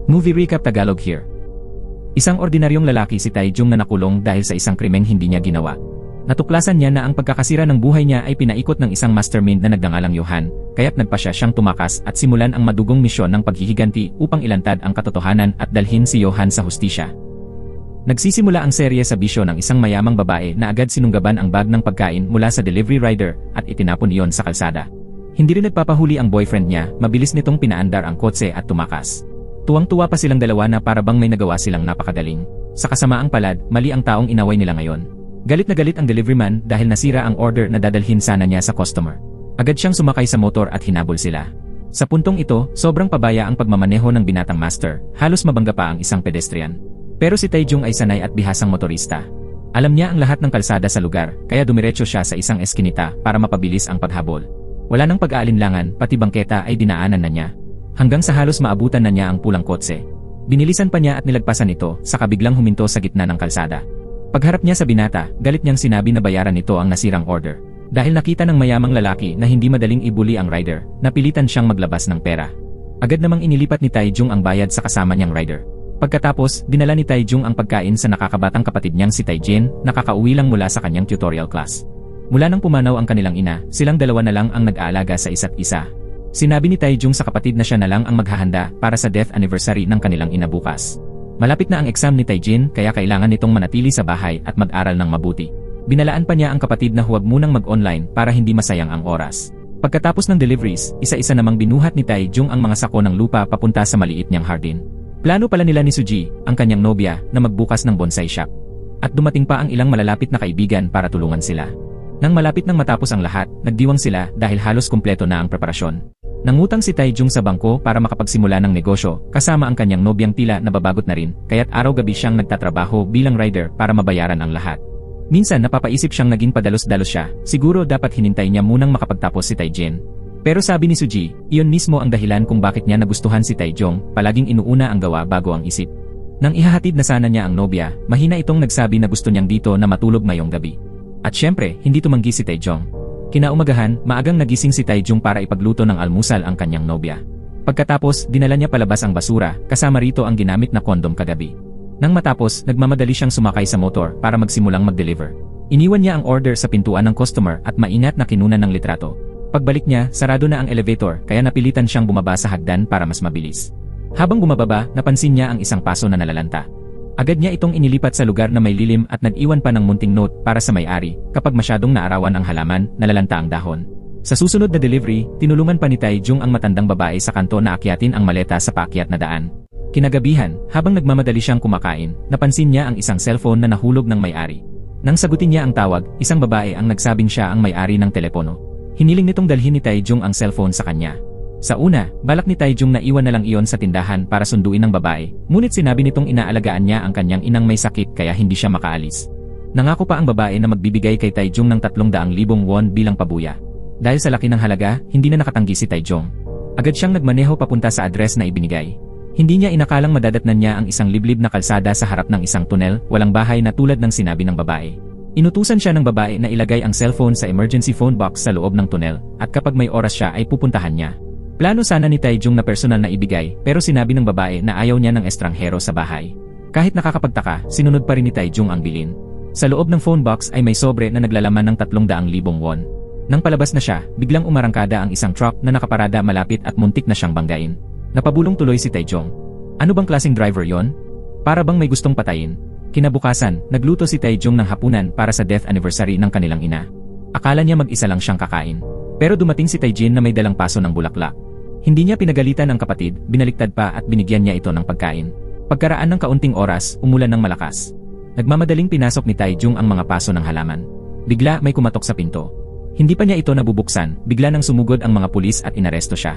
Movie Recap Tagalog here. Isang ordinaryong lalaki si Taejong na nakulong dahil sa isang krimeng hindi niya ginawa. Natuklasan niya na ang pagkakasira ng buhay niya ay pinaikot ng isang mastermind na nagngangalang Johan, kaya't nagpasya siyang tumakas at simulan ang madugong misyon ng paghihiganti upang ilantad ang katotohanan at dalhin si Johan sa hustisya. Nagsisimula ang serye sa bisyo ng isang mayamang babae na agad sinunggaban ang bag ng pagkain mula sa delivery rider at itinapon iyon sa kalsada. Hindi rin nagpapahuli ang boyfriend niya, mabilis nitong pinaandar ang kotse at tumakas. Tuwang-tuwa pa silang dalawa na para bang may nagawa silang napakagaling. Sa kasamaang palad, mali ang taong inaway nila ngayon. Galit na galit ang deliveryman dahil nasira ang order na dadalhin sana niya sa customer. Agad siyang sumakay sa motor at hinabol sila. Sa puntong ito, sobrang pabaya ang pagmamaneho ng binatang master, halos mabangga pa ang isang pedestrian. Pero si Taejong ay sanay at bihasang motorista. Alam niya ang lahat ng kalsada sa lugar, kaya dumiretso siya sa isang eskinita para mapabilis ang paghabol. Wala nang pag-aalinlangan, pati bangketa ay dinaanan na niya. Hanggang sa halos maabutan na niya ang pulang kotse. Binilisan pa niya at nilagpasan ito, saka biglang huminto sa gitna ng kalsada. Pagharap niya sa binata, galit niyang sinabi na bayaran nito ang nasirang order. Dahil nakita ng mayamang lalaki na hindi madaling ibuli ang rider, napilitan siyang maglabas ng pera. Agad namang inilipat ni Taejong ang bayad sa kasama niyang rider. Pagkatapos, dinala ni Taejong ang pagkain sa nakakabatang kapatid niyang si Taejin, nakakauwi lang mula sa kanyang tutorial class. Mula nang pumanaw ang kanilang ina, silang dalawa na lang ang nag-aalaga sa isa't isa. Sinabi ni Taejong sa kapatid na siya na lang ang maghahanda para sa death anniversary ng kanilang ina bukas. Malapit na ang exam ni Taejin kaya kailangan nitong manatili sa bahay at mag-aral ng mabuti. Binalaan pa niya ang kapatid na huwag munang mag-online para hindi masayang ang oras. Pagkatapos ng deliveries, isa-isa namang binuhat ni Taejong ang mga sako ng lupa papunta sa maliit niyang hardin. Plano pala nila ni Suji, ang kanyang nobya, na magbukas ng bonsai shop. At dumating pa ang ilang malalapit na kaibigan para tulungan sila. Nang malapit nang matapos ang lahat, nagdiwang sila dahil halos kumpleto na ang preparasyon. Nangutang si Taejong sa bangko para makapagsimula ng negosyo, kasama ang kanyang nobyang tila na babagot na rin, kaya't araw-gabi siyang nagtatrabaho bilang rider para mabayaran ang lahat. Minsan napapaisip siyang naging padalos-dalos siya, siguro dapat hinintay niya munang makapagtapos si Taejin. Pero sabi ni Suji, iyon mismo ang dahilan kung bakit niya nagustuhan si Taejong, palaging inuuna ang gawa bago ang isip. Nang ihahatid na sana niya ang nobya, mahina itong nagsabi na gusto niyang dito na matulog ngayong gabi. At syempre, hindi tumanggi si Taejong. Kinaumagahan, maagang nagising si Taejong para ipagluto ng almusal ang kanyang nobya. Pagkatapos, dinala niya palabas ang basura, kasama rito ang ginamit na kondom kagabi. Nang matapos, nagmamadali siyang sumakay sa motor para magsimulang mag-deliver. Iniwan niya ang order sa pintuan ng customer at maingat na kinunan ng litrato. Pagbalik niya, sarado na ang elevator kaya napilitan siyang bumaba sa hagdan para mas mabilis. Habang bumababa, napansin niya ang isang paso na nalalanta. Agad niya itong inilipat sa lugar na may lilim at nag-iwan pa ng munting note para sa may-ari, kapag masyadong naarawan ang halaman, nalalanta ang dahon. Sa susunod na delivery, tinulungan pa ni Taejong ang matandang babae sa kanto na akyatin ang maleta sa paakyat na daan. Kinagabihan, habang nagmamadali siyang kumakain, napansin niya ang isang cellphone na nahulog ng may-ari. Nang sagutin niya ang tawag, isang babae ang nagsabing siya ang may-ari ng telepono. Hiniling nitong dalhin ni Taejong ang cellphone sa kanya. Sa una, balak ni Taejong na iwan na lang iyon sa tindahan para sunduin ng babae, ngunit sinabi nitong inaalagaan niya ang kanyang inang may sakit kaya hindi siya makaalis. Nangako pa ang babae na magbibigay kay Taejong ng 300,000 won bilang pabuya. Dahil sa laki ng halaga, hindi na nakatanggi si Taejong. Agad siyang nagmaneho papunta sa address na ibinigay. Hindi niya inakalang madadatnan niya ang isang liblib na kalsada sa harap ng isang tunnel, walang bahay na tulad ng sinabi ng babae. Inutusan siya ng babae na ilagay ang cellphone sa emergency phone box sa loob ng tunnel, at kapag may oras siya ay pupuntahan niya. Plano sana ni Taejong na personal na ibigay, pero sinabi ng babae na ayaw niya ng estranghero sa bahay. Kahit nakakapagtaka, sinunod pa rin ni Taejong ang bilin. Sa loob ng phone box ay may sobre na naglalaman ng 300,000 won. Nang palabas na siya, biglang umarangkada ang isang truck na nakaparada malapit at muntik na siyang banggain. Napabulong tuloy si Taejong. Ano bang klaseng driver yon? Para bang may gustong patayin? Kinabukasan, nagluto si Taejong ng hapunan para sa death anniversary ng kanilang ina. Akala niya mag-isa lang siyang kakain. Pero dumating si Taejin na may dalang paso ng bulaklak. Hindi niya pinagalitan ang kapatid, binaliktad pa at binigyan niya ito ng pagkain. Pagkaraan ng kaunting oras, umulan ng malakas. Nagmamadaling pinasok ni Taejong ang mga paso ng halaman. Bigla may kumatok sa pinto. Hindi pa niya ito nabubuksan, bigla nang sumugod ang mga pulis at inaresto siya.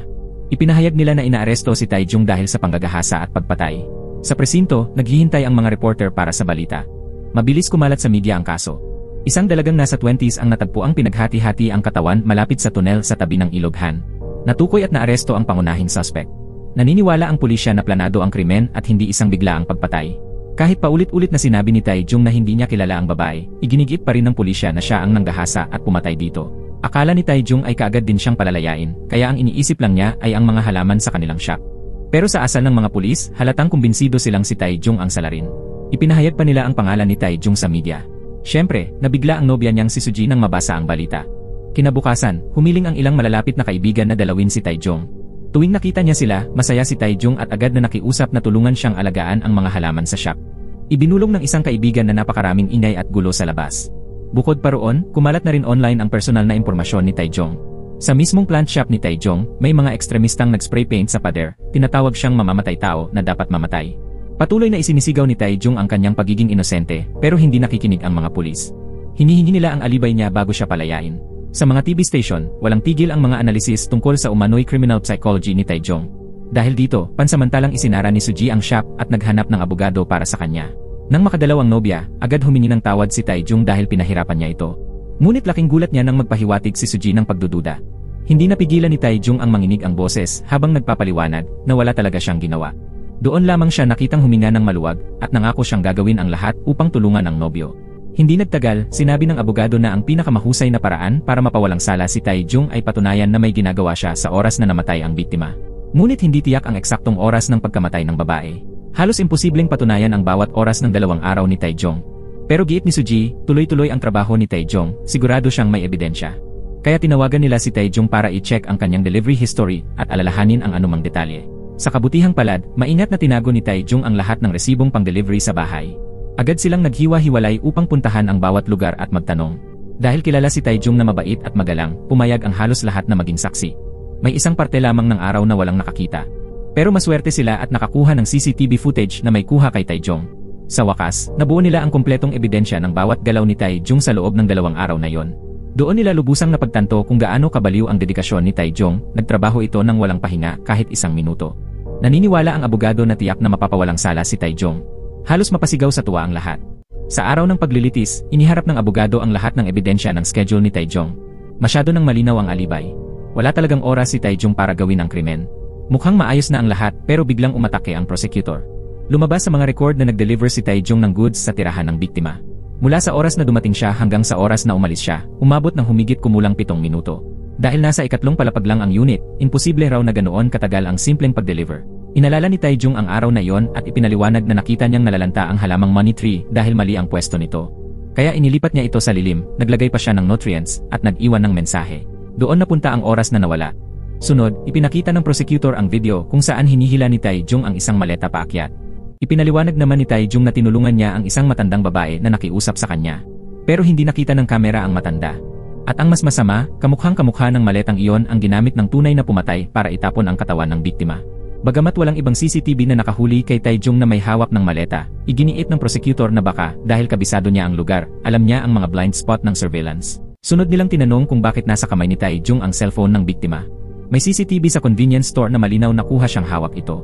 Ipinahayag nila na inaaresto si Taejong dahil sa panggagahasa at pagpatay. Sa presinto, naghihintay ang mga reporter para sa balita. Mabilis kumalat sa media ang kaso. Isang dalagang nasa 20s ang natagpuang pinaghati-hati ang katawan malapit sa tunnel sa tabi ng iloghan. Natukoy at naaresto ang pangunahing suspect. Naniniwala ang pulisya na planado ang krimen at hindi isang biglaang pagpatay. Kahit paulit-ulit na sinabi ni Taejong na hindi niya kilala ang babae, iginigit pa rin ng pulisya na siya ang nanggahasa at pumatay dito. Akala ni Taejong ay kaagad din siyang palalayain, kaya ang iniisip lang niya ay ang mga halaman sa kanilang shop. Pero sa asal ng mga pulis, halatang kumbinsido silang si Taejong ang salarin. Ipinahayag pa nila ang pangalan ni Taejong sa media. Siyempre, nabigla ang nobya niyang si Suji nang mabasa ang balita. Kinabukasan, humiling ang ilang malalapit na kaibigan na dalawin si Taejong. Tuwing nakita niya sila, masaya si Taejong at agad na nakiusap na tulungan siyang alagaan ang mga halaman sa shop. Ibinulong ng isang kaibigan na napakaraming ingay at gulo sa labas. Bukod pa roon, kumalat na rin online ang personal na impormasyon ni Taejong. Sa mismong plant shop ni Taejong, may mga ekstremistang nag-spray paint sa pader, tinatawag siyang mamamatay tao na dapat mamatay. Patuloy na isinisigaw ni Taejong ang kanyang pagiging inosente, pero hindi nakikinig ang mga pulis. Hinihingi nila ang alibay niya bago siya palayain. Sa mga TV station, walang tigil ang mga analisis tungkol sa umano'y criminal psychology ni Taejong. Dahil dito, pansamantalang isinara ni Suji ang shop at naghanap ng abogado para sa kanya. Nang makadalaw ang nobya, agad humingi ng tawad si Taejong dahil pinahirapan niya ito. Ngunit laking gulat niya nang magpahiwatig si Suji ng pagdududa. Hindi napigilan ni Taejong ang manginig ang boses habang nagpapaliwanag na wala talaga siyang ginawa. Doon lamang siya nakitang huminga ng maluwag at nangako siyang gagawin ang lahat upang tulungan ang nobyo. Hindi nagtagal, sinabi ng abogado na ang pinakamahusay na paraan para mapawalang sala si Taejong ay patunayan na may ginagawa siya sa oras na namatay ang biktima. Ngunit hindi tiyak ang eksaktong oras ng pagkamatay ng babae. Halos imposibleng patunayan ang bawat oras ng 2 araw ni Taejong. Pero giit ni Suji, tuloy-tuloy ang trabaho ni Taejong, sigurado siyang may ebidensya. Kaya tinawagan nila si Taejong para i-check ang kanyang delivery history at alalahanin ang anumang detalye. Sa kabutihang palad, maingat na tinago ni Taejong ang lahat ng resibong pang-delivery sa bahay. Agad silang naghiwa-hiwalay upang puntahan ang bawat lugar at magtanong. Dahil kilala si Taejong na mabait at magalang, pumayag ang halos lahat na maging saksi. May isang parte lamang ng araw na walang nakakita. Pero maswerte sila at nakakuha ng CCTV footage na may kuha kay Taejong. Sa wakas, nabuo nila ang kumpletong ebidensya ng bawat galaw ni Taejong sa loob ng 2 araw na yon. Doon nila lubusang napagtanto kung gaano kabaliw ang dedikasyon ni Taejong, nagtrabaho ito ng walang pahinga kahit 1 minuto. Naniniwala ang abogado na tiyak na mapapawalang sala si Taejong. Halos mapasigaw sa tuwa ang lahat. Sa araw ng paglilitis, iniharap ng abogado ang lahat ng ebidensya ng schedule ni Taejong. Masyado nang malinaw ang alibay. Wala talagang oras si Taejong para gawin ang krimen. Mukhang maayos na ang lahat pero biglang umatake ang prosecutor. Lumabas sa mga record na nag-deliver si Taejong ng goods sa tirahan ng biktima. Mula sa oras na dumating siya hanggang sa oras na umalis siya, umabot ng humigit kumulang 7 minuto. Dahil nasa ikatlong palapag lang ang unit, imposible raw na ganoon katagal ang simpleng pag-deliver. Inalala ni Taejong ang araw na iyon at ipinaliwanag na nakita niyang nalalanta ang halamang money tree dahil mali ang pwesto nito. Kaya inilipat niya ito sa lilim, naglagay pa siya ng nutrients, at nag-iwan ng mensahe. Doon napunta ang oras na nawala. Sunod, ipinakita ng prosecutor ang video kung saan hinihila ni Taejong ang isang maleta paakyat. Ipinaliwanag naman ni Taejong na tinulungan niya ang isang matandang babae na nakiusap sa kanya. Pero hindi nakita ng kamera ang matanda. At ang mas masama, kamukhang-kamukha ng maletang iyon ang ginamit ng tunay na pumatay para itapon ang katawan ng biktima. Bagamat walang ibang CCTV na nakahuli kay Taejong na may hawak ng maleta, iginiit ng prosecutor na baka dahil kabisado niya ang lugar, alam niya ang mga blind spot ng surveillance. Sunod nilang tinanong kung bakit nasa kamay ni Taejong ang cellphone ng biktima. May CCTV sa convenience store na malinaw na kuha siyang hawak ito.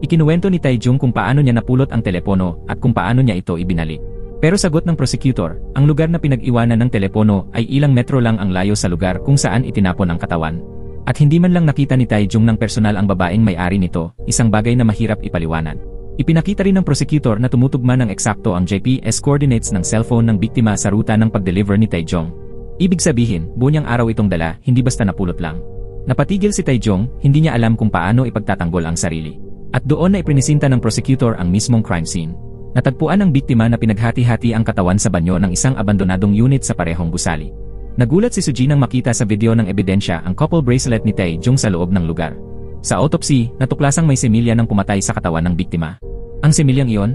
Ikinuwento ni Taejong kung paano niya napulot ang telepono at kung paano niya ito ibinalik. Pero sagot ng prosecutor, ang lugar na pinag-iwanan ng telepono ay ilang metro lang ang layo sa lugar kung saan itinapon ang katawan. At hindi man lang nakita ni Taejong ng personal ang babaeng may-ari nito, isang bagay na mahirap ipaliwanag. Ipinakita rin ng prosecutor na tumutugma ng eksakto ang GPS coordinates ng cellphone ng biktima sa ruta ng pag-deliver ni Taejong. Ibig sabihin, buo niyang araw itong dala, hindi basta napulot lang. Napatigil si Taejong, hindi niya alam kung paano ipagtatanggol ang sarili. At doon na iprinisinta ng prosecutor ang mismong crime scene. Natagpuan ng biktima na pinaghati-hati ang katawan sa banyo ng isang abandonadong unit sa parehong gusali. Nagulat si Suji nang makita sa video ng ebidensya ang couple bracelet ni Taejong sa loob ng lugar. Sa autopsy, natuklasang may semilya ng pumatay sa katawan ng biktima. Ang semilyang iyon?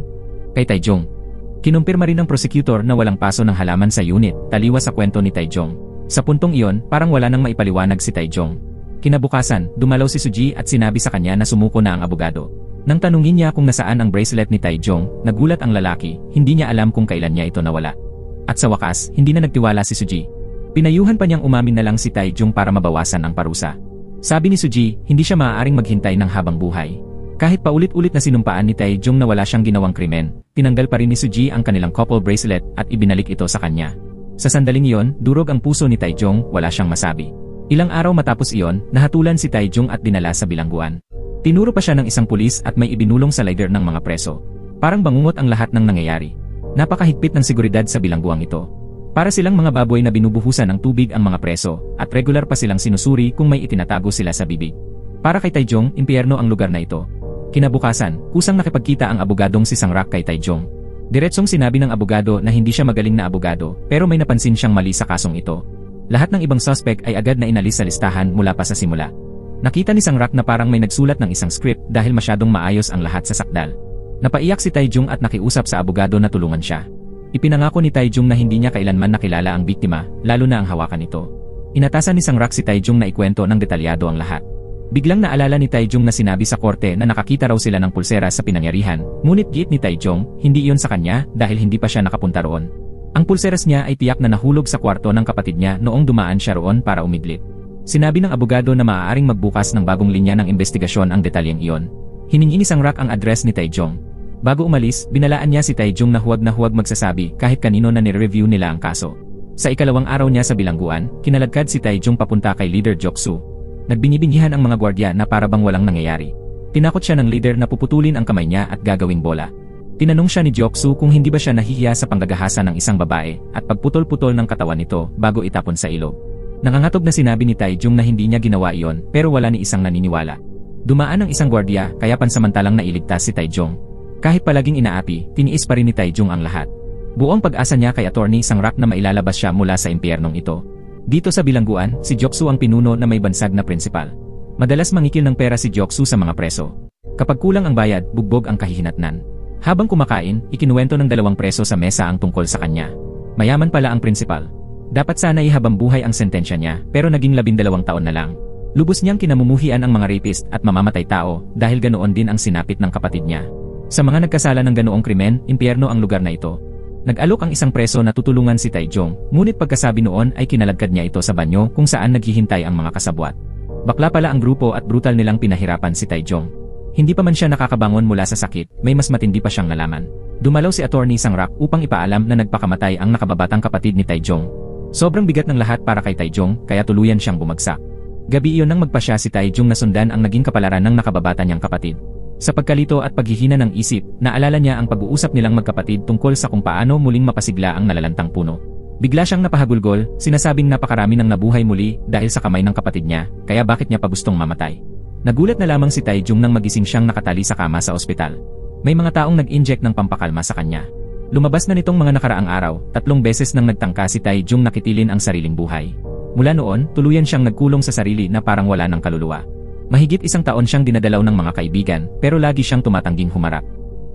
Kay Taejong. Kinumpirma rin ng prosecutor na walang paso ng halaman sa unit, taliwas sa kwento ni Taejong. Sa puntong iyon, parang wala nang maipaliwanag si Taejong. Kinabukasan, dumalaw si Suji at sinabi sa kanya na sumuko na ang abogado. Nang tanungin niya kung nasaan ang bracelet ni Taejong, nagulat ang lalaki, hindi niya alam kung kailan niya ito nawala. At sa wakas, hindi na nagtiwala si Suji. Pinayuhan pa niyang umamin na lang si Taejong para mabawasan ang parusa. Sabi ni Suji, hindi siya maaaring maghintay ng habang buhay. Kahit paulit-ulit na sinumpaan ni Taejong na wala siyang ginawang krimen, tinanggal pa rin ni Suji ang kanilang couple bracelet at ibinalik ito sa kanya. Sa sandaling iyon, durog ang puso ni Taejong, wala siyang masabi. Ilang araw matapos iyon, nahatulan si Taejong at dinala sa bilangguan. Tinuro pa siya ng isang pulis at may ibinulong sa leader ng mga preso. Parang bangungot ang lahat ng nangyayari. Napakahigpit ng seguridad sa bilangguang ito. Para silang mga baboy na binubuhusan ng tubig ang mga preso, at regular pa silang sinusuri kung may itinatago sila sa bibig. Para kay Taejong, impyerno ang lugar na ito. Kinabukasan, kusang nakipagkita ang abogadong si Sangrak kay Taejong. Diretsong sinabi ng abogado na hindi siya magaling na abogado pero may napansin siyang mali sa kasong ito. Lahat ng ibang suspect ay agad na inalis sa listahan mula pa sa simula. Nakita ni Sangrak na parang may nagsulat ng isang script dahil masyadong maayos ang lahat sa sakdal. Napaiyak si Taejong at nakiusap sa abogado na tulungan siya. Ipinangako ni Taejong na hindi niya kailanman nakilala ang biktima, lalo na ang hawakan nito. Inatasan ni Sangrak si Taejong na ikwento ng detalyado ang lahat. Biglang naalala ni Taejong na sinabi sa korte na nakakita raw sila ng pulsera sa pinangyarihan, ngunit giit ni Taejong, hindi iyon sa kanya dahil hindi pa siya nakapunta roon. Ang pulseras niya ay tiyak na nahulog sa kwarto ng kapatid niya noong dumaan siya roon para umidlit. Sinabi ng abogado na maaaring magbukas ng bagong linya ng investigasyon ang detalyeng iyon. Hiningi ni Sangrak ang address ni Taejong. Bago umalis, binalaan niya si Taejong na huwag magsasabi kahit kanino na nire-review nila ang kaso. Sa ikalawang araw niya sa bilangguan, kinaladkad si Taejong papunta kay Leader Joksu. Nagbingi-bingihan ang mga gwardiya na parabang walang nangyayari. Tinakot siya ng leader na puputulin ang kamay niya at gagawing bola. Tinanong siya ni Joksu kung hindi ba siya nahihiya sa panggagahasa ng isang babae at pagputol-putol ng katawan nito bago itapon sa ilog. Nangangatog na sinabi ni Taejong na hindi niya ginawa iyon pero wala ni isang naniniwala. Dumaan ang isang gwardiya kaya pansamantalang nailigtas si Taejong. Kahit palaging inaapi, tiniis pa rin ni Taejong ang lahat. Buong pag-asa niya kay Attorney Sangrak na mailalabas siya mula sa impyernong ito. Dito sa bilangguan, si Joksu ang pinuno na may bansag na prinsipal. Madalas mangikil ng pera si Joksu sa mga preso. Kapag kulang ang bayad, bugbog ang kahihinatnan. Habang kumakain, ikinuwento ng 2 preso sa mesa ang tungkol sa kanya. Mayaman pala ang prinsipal. Dapat sana ihabang buhay ang sentensya niya, pero naging 12 taon na lang. Lubos niyang kinamumuhian ang mga rapist at mamamatay tao dahil ganoon din ang sinapit ng kapatid niya. Sa mga nagkasala ng ganoong krimen, impyerno ang lugar na ito. Nag-alok ang isang preso na tutulungan si Taejong, ngunit pagkasabi noon ay kinaladkad niya ito sa banyo kung saan naghihintay ang mga kasabwat. Bakla pala ang grupo at brutal nilang pinahirapan si Taejong. Hindi pa man siya nakakabangon mula sa sakit, may mas matindi pa siyang nalaman. Dumalaw si Attorney Sangrak upang ipaalam na nagpakamatay ang nakababatang kapatid ni Taejong. Sobrang bigat ng lahat para kay Taejong, kaya tuluyan siyang bumagsak. Gabi iyon nang magpasya si Taejong na sundan ang naging kapalaran ng nakababata niyang kapatid. Sa pagkalito at paghihina ng isip, naalala niya ang pag-uusap nilang magkapatid tungkol sa kung paano muling mapasigla ang nalalantang puno. Bigla siyang napahagulgol, sinasabing napakarami nang nabuhay muli dahil sa kamay ng kapatid niya, kaya bakit niya pa gustong mamatay. Nagulat na lamang si Taejong nang magising siyang nakatali sa kama sa ospital. May mga taong nag-inject ng pampakalma sa kanya. Lumabas na nitong mga nakaraang araw, 3 beses nang nagtangka si Taejong na kitilin ang sariling buhay. Mula noon, tuluyan siyang nagkulong sa sarili na parang wala ng kaluluwa. Mahigit 1 taon siyang dinadalaw ng mga kaibigan, pero lagi siyang tumatangging humarap.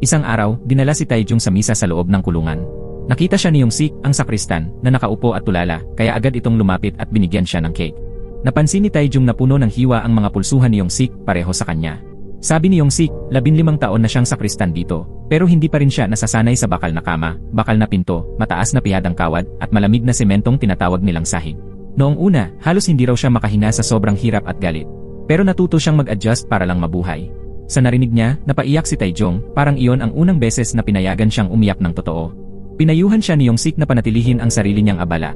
Isang araw, dinala si Taejong sa misa sa loob ng kulungan. Nakita siya ni Yong-sik, ang sakristan, na nakaupo at tulala, kaya agad itong lumapit at binigyan siya ng cake. Napansin ni Taejong na puno ng hiwa ang mga pulsuhan ni Yong-sik, pareho sa kanya. Sabi ni Yong-sik, 15 taon na siyang sakristan dito, pero hindi pa rin siya nasasanay sa bakal na kama, bakal na pinto, mataas na pihadang kawad, at malamig na sementong tinatawag nilang sahig. Noong una, halos hindi raw siya makahinga sa sobrang hirap at galit. Pero natuto siyang mag-adjust para lang mabuhay. Sa narinig niya, napaiyak si Taejong, parang iyon ang unang beses na pinayagan siyang umiyak ng totoo. Pinayuhan siya ni Yong-sik na panatilihin ang sarili niyang abala.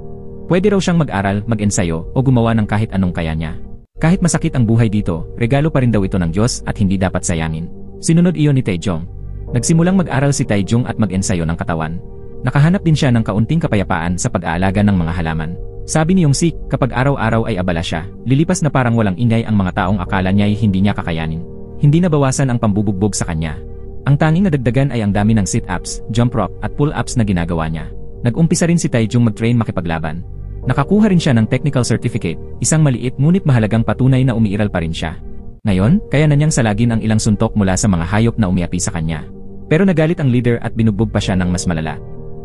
Pwede raw siyang mag-aral, mag-ensayo, o gumawa ng kahit anong kaya niya. Kahit masakit ang buhay dito, regalo pa rin daw ito ng Diyos at hindi dapat sayangin. Sinunod iyon ni Taejong. Nagsimulang mag-aral si Taejong at mag-ensayo ng katawan. Nakahanap din siya ng kaunting kapayapaan sa pag-aalaga ng mga halaman. Sabi ni Yong-sik, kapag araw-araw ay abala siya, lilipas na parang walang ingay ang mga taong akala niya ay hindi niya kakayanin. Hindi nabawasan ang pambubugbog sa kanya. Ang tanging nadagdagan ay ang dami ng sit-ups, jump rope at pull-ups na ginagawa niya. Nag-umpisa rin si Taejong mag-train makipaglaban. Nakakuha rin siya ng technical certificate, isang maliit ngunit mahalagang patunay na umiiral pa rin siya. Ngayon, kaya na niyang salagin ang ilang suntok mula sa mga hayop na umiapi sa kanya. Pero nagalit ang leader at binugbog pa siya ng mas malala.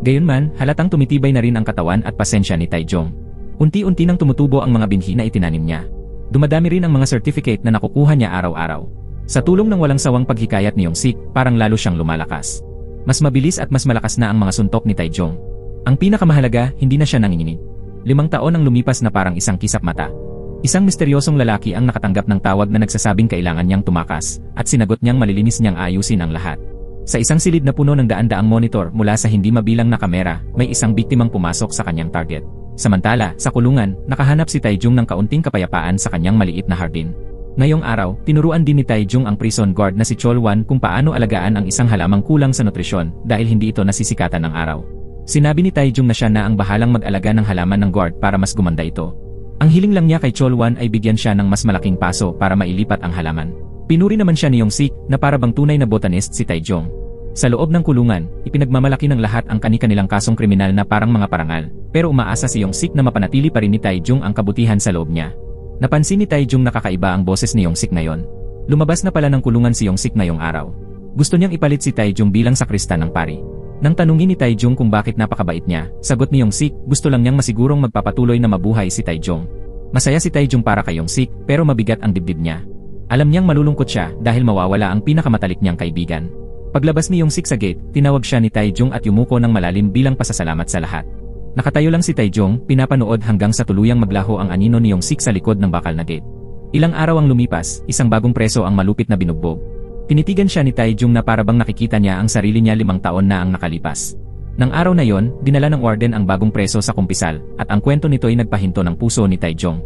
Gayunman, halatang tumitibay na rin ang katawan at pasensya ni Taejong. Unti-unti nang tumutubo ang mga binhi na itinanim niya. Dumadami rin ang mga certificate na nakukuha niya araw-araw. Sa tulong ng walang sawang paghikayat ni Yong-sik, parang lalo siyang lumalakas. Mas mabilis at mas malakas na ang mga suntok ni Taejong. Ang pinakamahalaga, hindi na siya nanginginig. 5 taon ang lumipas na parang isang kisap mata. Isang misteryosong lalaki ang nakatanggap ng tawag na nagsasabing kailangan niyang tumakas, at sinagot niyang malilinis niyang ayusin ang lahat. Sa isang silid na puno ng daan-daang monitor mula sa hindi mabilang na kamera, may isang biktimang pumasok sa kanyang target. Samantala, sa kulungan, nakahanap si Taejong ng kaunting kapayapaan sa kanyang maliit na hardin. Ngayong araw, tinuruan din ni Taejong ang prison guard na si Cholwan kung paano alagaan ang isang halamang kulang sa nutrisyon dahil hindi ito nasisikatan ng araw. Sinabi ni Taejong na siya na ang bahalang mag-alaga ng halaman ng guard para mas gumanda ito. Ang hiling lang niya kay Cholwan ay bigyan siya ng mas malaking paso para mailipat ang halaman. Pinuri naman siya ni Yong-sik na para bang tunay na botanist si Taejong. Sa loob ng kulungan, ipinagmamalaki ng lahat ang kani-kanilang kasong kriminal na parang mga parangal, pero umaasa si Yong-sik na mapanatili pa rin ni Taejong ang kabutihan sa loob niya. Napansin ni Taejong na kakaiba ang boses ni Yong-sik ngayon. Lumabas na pala ng kulungan si Yong-sik ngayong araw. Gusto niyang ipalit si Taejong bilang sakristan ng pari. Nang tanungin ni Taejong kung bakit napakabait niya, sagot ni Yong-sik, gusto lang niyang masigurong magpapatuloy na mabuhay si Taejong. Masaya si Taejong para kay Yong-sik, pero mabigat ang dibdib niya. Alam niyang malulungkot siya dahil mawawala ang pinakamatalik niyang kaibigan. Paglabas ni Yong-sik sa gate, tinawag siya ni Taejong at yumuko ng malalim bilang pasasalamat sa lahat. Nakatayo lang si Taejong, pinapanood hanggang sa tuluyang maglaho ang anino ni Yong-sik sa likod ng bakal na gate. Ilang araw ang lumipas, isang bagong preso ang malupit na binugbog. Tinitigan siya ni Taejong na parabang nakikita niya ang sarili niya 5 taon na ang nakalipas. Nang araw na yon, dinala ng warden ang bagong preso sa kumpisal, at ang kwento nito ay nagpahinto ng puso ni Taejong.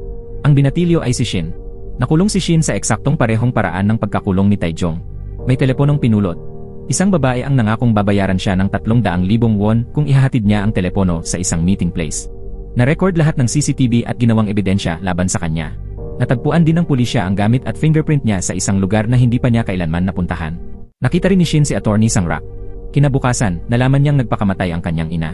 Ang binatilyo ay si Shin. Nakulong si Shin sa eksaktong parehong paraan ng pagkakulong ni Taejong. May teleponong pinulot. Isang babae ang nangakong babayaran siya ng 300,000 won kung ihahatid niya ang telepono sa isang meeting place. Na-record lahat ng CCTV at ginawang ebidensya laban sa kanya. Natagpuan din ng pulisya ang gamit at fingerprint niya sa isang lugar na hindi pa niya kailanman napuntahan. Nakita rin ni Shin si Attorney Sang-rak. Kinabukasan, nalaman niyang nagpakamatay ang kanyang ina.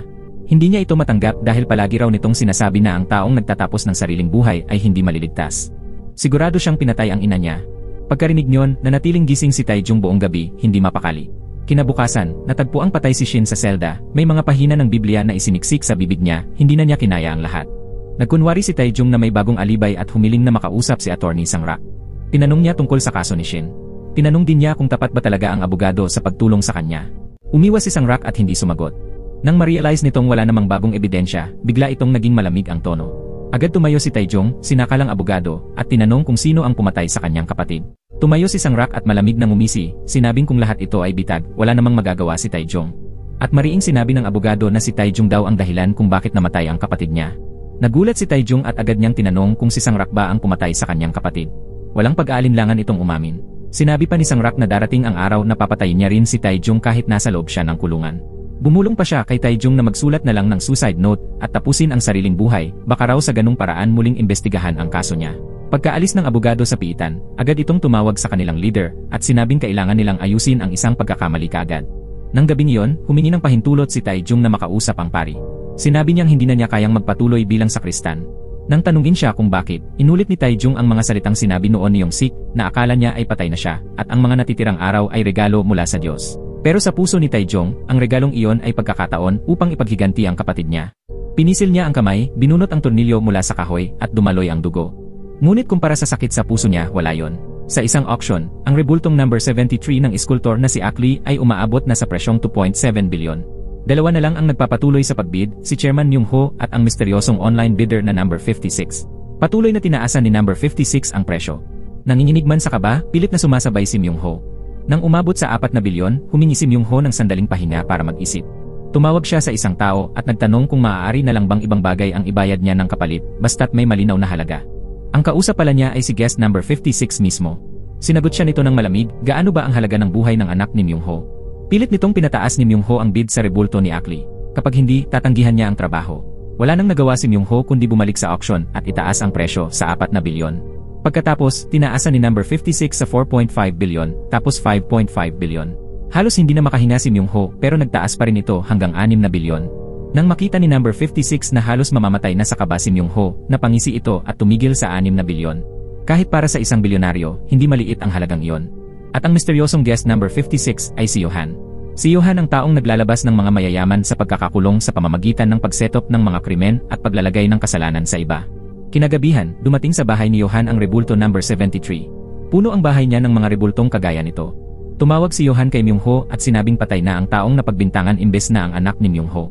Hindi niya ito matanggap dahil palagi raw nitong sinasabi na ang taong nagtatapos ng sariling buhay ay hindi maliligtas. Sigurado siyang pinatay ang ina niya. Pagkarinig niyon, nanatiling gising si Taejong buong gabi, hindi mapakali. Kinabukasan, natagpuang patay si Shin sa selda, may mga pahina ng Biblia na isiniksik sa bibig niya, hindi na niya kinaya ang lahat. Nagkunwari si Taejong na may bagong alibay at humiling na makausap si Attorney Sang-rak. Tinanong niya tungkol sa kaso ni Shin. Tinanong din niya kung tapat ba talaga ang abogado sa pagtulong sa kanya. Umiwas si Sang-rak at hindi sumagot. Nang ma-realize nitong wala namang bagong ebidensya, bigla itong naging malamig ang tono. Agad tumayo si Taejong, sinakal ang abogado, at tinanong kung sino ang pumatay sa kanyang kapatid. Tumayo si Sang-rak at malamig na ngumisi, sinabing kung lahat ito ay bitag, wala namang magagawa si Taejong. At mariing sinabi ng abogado na si Taejong daw ang dahilan kung bakit namatay ang kapatid niya. Nagulat si Taejong at agad niyang tinanong kung si Sang-rak ba ang pumatay sa kanyang kapatid. Walang pag-aalinlangan itong umamin. Sinabi pa ni Sang-rak na darating ang araw na papatayin niya rin si Taejong kahit nasa loob siya ng kulungan. Bumulong pa siya kay Taejong na magsulat na lang ng suicide note at tapusin ang sariling buhay, baka raw sa ganung paraan muling imbestigahan ang kaso niya. Pagkaalis ng abogado sa piitan, agad itong tumawag sa kanilang leader at sinabing kailangan nilang ayusin ang isang pagkakamali kaagad. Nang gabing iyon, humingi ng pahintulot si Taejong na makausap ang pari. Sinabi niyang hindi na niya kayang magpatuloy bilang sakristan. Nang tanungin siya kung bakit, inulit ni Taejong ang mga salitang sinabi noon ni Yong-sik na akala niya ay patay na siya at ang mga natitirang araw ay regalo mula sa Diyos. Pero sa puso ni Taejong, ang regalong iyon ay pagkakataon upang ipaghiganti ang kapatid niya. Pinisil niya ang kamay, binunot ang tornilyo mula sa kahoy at dumaloy ang dugo. Ngunit kumpara sa sakit sa puso niya, wala yon. Sa isang auction, ang rebultong number 73 ng iskultor na si Akli ay umaabot na sa presyong 2.7 bilyon. Dalawa na lang ang nagpapatuloy sa pagbid, si Chairman Myung-ho at ang misteryosong online bidder na number 56. Patuloy na tinaasan ni number 56 ang presyo. Nanginginig man sa kaba, pilit na sumasabay si Myung-ho. Nang umabot sa 4 na bilyon, humingi si Myung-ho ng sandaling pahinga para mag-isip. Tumawag siya sa isang tao at nagtanong kung maaari na lang bang ibang bagay ang ibayad niya ng kapalit, basta't may malinaw na halaga. Ang kausap pala niya ay si guest number 56 mismo. Sinagot siya nito ng malamig, gaano ba ang halaga ng buhay ng anak ni Myung-ho? Pilit nitong pinataas ni Myung-ho ang bid sa rebulto ni Akli. Kapag hindi, tatanggihan niya ang trabaho. Wala nang nagawa si Myung-ho kundi bumalik sa auction at itaas ang presyo sa 4 na bilyon. Pagkatapos, tinaasan ni number 56 sa 4.5 bilyon, tapos 5.5 bilyon. Halos hindi na makahinga si Myung-ho pero nagtaas pa rin ito hanggang 6 na bilyon. Nang makita ni number 56 na halos mamamatay na sa kaba si Myung-ho, napangisi ito at tumigil sa 6 na bilyon. Kahit para sa isang bilyonaryo, hindi maliit ang halagang iyon. At ang misteryosong guest number 56 ay si Johan. Si Johan ang taong naglalabas ng mga mayayaman sa pagkakakulong sa pamamagitan ng pagsetop ng mga krimen at paglalagay ng kasalanan sa iba. Kinagabihan, dumating sa bahay ni Johan ang rebulto number 73. Puno ang bahay niya ng mga rebultong kagaya nito. Tumawag si Johan kay Myung-ho at sinabing patay na ang taong napagbintangan imbes na ang anak ni Myung-ho.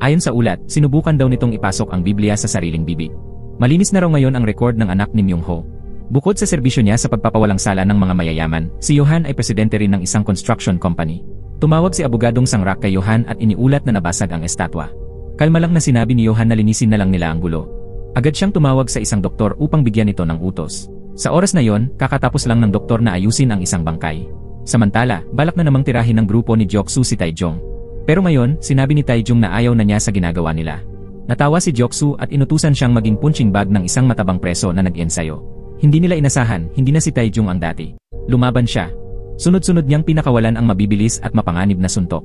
Ayon sa ulat, sinubukan daw nitong ipasok ang Biblia sa sariling bibig. Malinis na raw ngayon ang record ng anak ni Myung-ho. Bukod sa serbisyo niya sa pagpapawalang sala ng mga mayayaman, si Johan ay presidente rin ng isang construction company. Tumawag si abogadong Sang-rak kay Johan at iniulat na nabasag ang estatwa. Kalma lang na sinabi ni Johan na linisin na lang nila ang gulo. Agad siyang tumawag sa isang doktor upang bigyan ito ng utos. Sa oras na yon, kakatapos lang ng doktor na ayusin ang isang bangkay. Samantala, balak na namang tirahin ng grupo ni Joksu si Taejong. Pero ngayon, sinabi ni Taejong na ayaw na niya sa ginagawa nila. Natawa si Joksu at inutusan siyang maging punching bag ng isang matabang preso na nag-ensayo. Hindi nila inasahan, hindi na si Taejong ang dati. Lumaban siya. Sunod-sunod niyang pinakawalan ang mabibilis at mapanganib na suntok.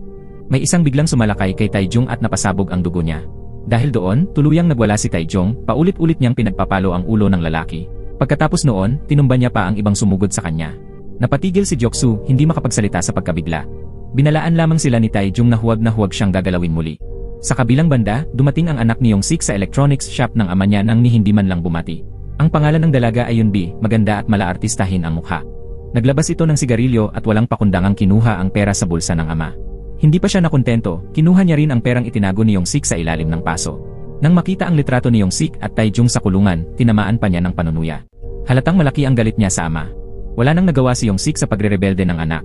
May isang biglang sumalakay kay Taijong at napasabog ang dugo niya. Dahil doon, tuluyang nagwala si Taijong, paulit-ulit niyang pinagpapalo ang ulo ng lalaki. Pagkatapos noon, tinumba niya pa ang ibang sumugod sa kanya. Napatigil si Gyoksu, hindi makapagsalita sa pagkabigla. Binalaan lamang sila ni Taijong na huwag siyang gagalawin muli. Sa kabilang banda, dumating ang anak ni Yongsik sa electronics shop ng ama niya nang ni hindi man lang bumati. Ang pangalan ng dalaga ay Yunbi, maganda at malaartistahin ang mukha. Naglabas ito ng sigarilyo at walang pakundangang kinuha ang pera sa bulsa ng ama. Hindi pa siya nakontento, kinuha niya rin ang perang itinago ni Yongsik sa ilalim ng paso. Nang makita ang litrato ni Yongsik at Taijong sa kulungan, tinamaan pa niya ng panunuya. Halatang malaki ang galit niya sa ama. Wala nang nagawa si Yongsik sa pagrerebelde ng anak.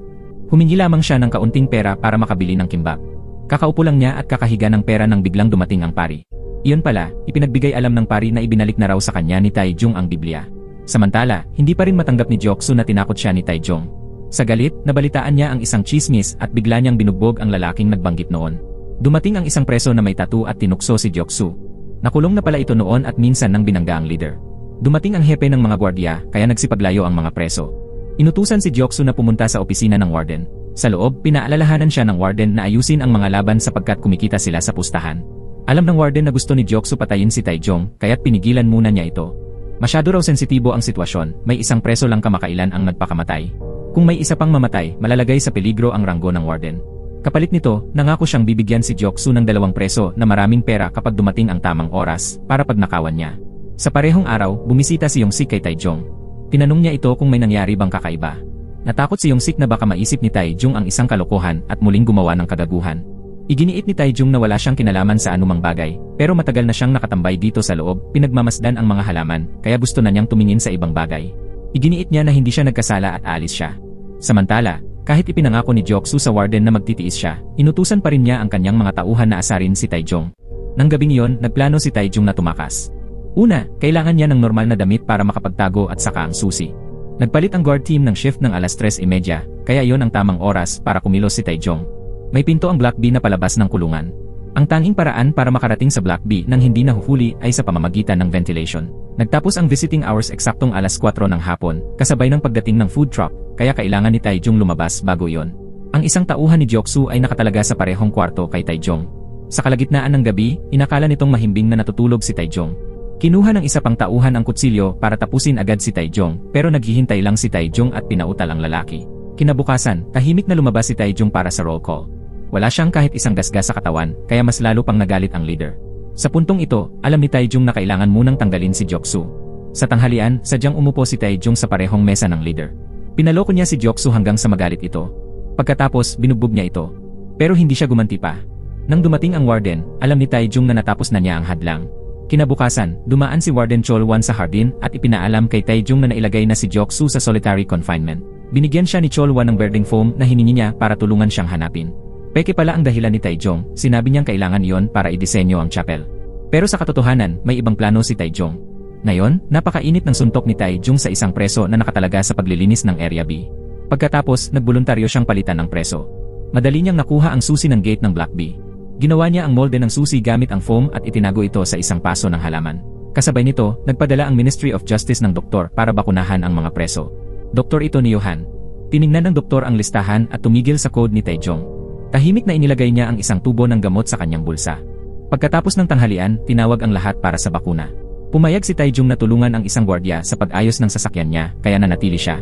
Humingi lamang siya ng kaunting pera para makabili ng kimbap. Kakaupo lang niya at kakahiga ng pera nang biglang dumating ang pari. Iyon pala, ipinagbigay alam ng pari na ibinalik na raw sa kanya ni Taijong ang Biblia. Samantala, hindi pa rin matanggap ni Gyoksu na tinakot siya ni Taijong. Sa galit, nabalitaan niya ang isang chismis at bigla niyang binugbog ang lalaking nagbanggit noon. Dumating ang isang preso na may tattoo at tinukso si Gyoksu. Nakulong na pala ito noon at minsan nang binangga ang leader. Dumating ang hepe ng mga gwardiya kaya nagsipaglayo ang mga preso. Inutusan si Gyoksu na pumunta sa opisina ng warden. Sa loob, pinaalalahanan siya ng warden na ayusin ang mga laban sapagkat kumikita sila sa pustahan. Alam ng warden na gusto ni Gyoksu patayin si Taijong kaya't pinigilan muna niya ito. Masyado raw sensitibo ang sitwasyon, may isang preso lang kamakailan ang nagpakamatay. Kung may isa pang mamatay, malalagay sa peligro ang ranggo ng warden. Kapalit nito, nangako siyang bibigyan si Gyoksu ng 2 preso na maraming pera kapag dumating ang tamang oras para pagnakawan niya. Sa parehong araw, bumisita si Yongsik kay Taijong. Tinanong niya ito kung may nangyari bang kakaiba. Natakot si Yongsik na baka maisip ni Taijong ang isang kalokohan at muling gumawa ng kagaguhan. Iginiit ni Taijong na wala siyang kinalaman sa anumang bagay, pero matagal na siyang nakatambay dito sa loob, pinagmamasdan ang mga halaman, kaya gusto na niyang tumingin sa ibang bagay. Iginiit niya na hindi siya nagkasala at aalis siya. Samantala, kahit ipinangako ni Gyoksu sa warden na magtitiis siya, inutusan pa rin niya ang kanyang mga tauhan na asarin si Taijong. Nang gabing iyon, nagplano si Taijong na tumakas. Una, kailangan niya ng normal na damit para makapagtago at saka ang susi. Nagpalit ang guard team ng shift ng 3:30, kaya iyon ang tamang oras para kumilos si Taijong. May pinto ang Block B na palabas ng kulungan. Ang tanging paraan para makarating sa Block B nang hindi nahuhuli ay sa pamamagitan ng ventilation. Nagtapos ang visiting hours eksaktong 4:00 ng hapon, kasabay ng pagdating ng food truck, kaya kailangan ni Taijong lumabas bago yon. Ang isang tauhan ni Gyoksu ay nakatalaga sa parehong kwarto kay Taijong. Sa kalagitnaan ng gabi, inakala nitong mahimbing na natutulog si Taijong. Kinuha ng isa pang tauhan ang kutsilyo para tapusin agad si Taijong, pero naghihintay lang si Taijong at pinautal ang lalaki. Kinabukasan, tahimik na lumabas si Taijong para sa roll call. Wala siyang kahit isang gasgas sa katawan, kaya mas lalo pang nagalit ang leader. Sa puntong ito, alam ni Taijong na kailangan munang tanggalin si Gyoksu. Sa tanghalian, sadyang umupo si Taijong sa parehong mesa ng leader. Pinaloko niya si Gyoksu hanggang sa magalit ito. Pagkatapos, binugbog niya ito. Pero hindi siya gumanti pa. Nang dumating ang warden, alam ni Taijong na natapos na niya ang hadlang. Kinabukasan, dumaan si Warden Cholwan sa hardin at ipinaalam kay Taijong na nailagay na si Gyoksu sa solitary confinement. Binigyan siya ni Cholwan ng birding foam na hiningi niya para tulungan siyang hanapin. Peke pala ang dahilan ni Taijong, sinabi niyang kailangan iyon para idisenyo ang chapel. Pero sa katotohanan, may ibang plano si Taijong. Ngayon, napakainit ng suntok ni Taijong sa isang preso na nakatalaga sa paglilinis ng Area B. Pagkatapos, nagboluntaryo siyang palitan ng preso. Madali niyang nakuha ang susi ng gate ng Block B. Ginawa niya ang molde ng susi gamit ang foam at itinago ito sa isang paso ng halaman. Kasabay nito, nagpadala ang Ministry of Justice ng doktor para bakunahan ang mga preso. Doktor ito ni Johan. Tiningnan ng doktor ang listahan at tumigil sa code ni Taijong. Tahimik na inilagay niya ang isang tubo ng gamot sa kanyang bulsa. Pagkatapos ng tanghalian, tinawag ang lahat para sa bakuna. Pumayag si Taijong na tulungan ang isang gwardiya sa pag-ayos ng sasakyan niya, kaya nanatili siya.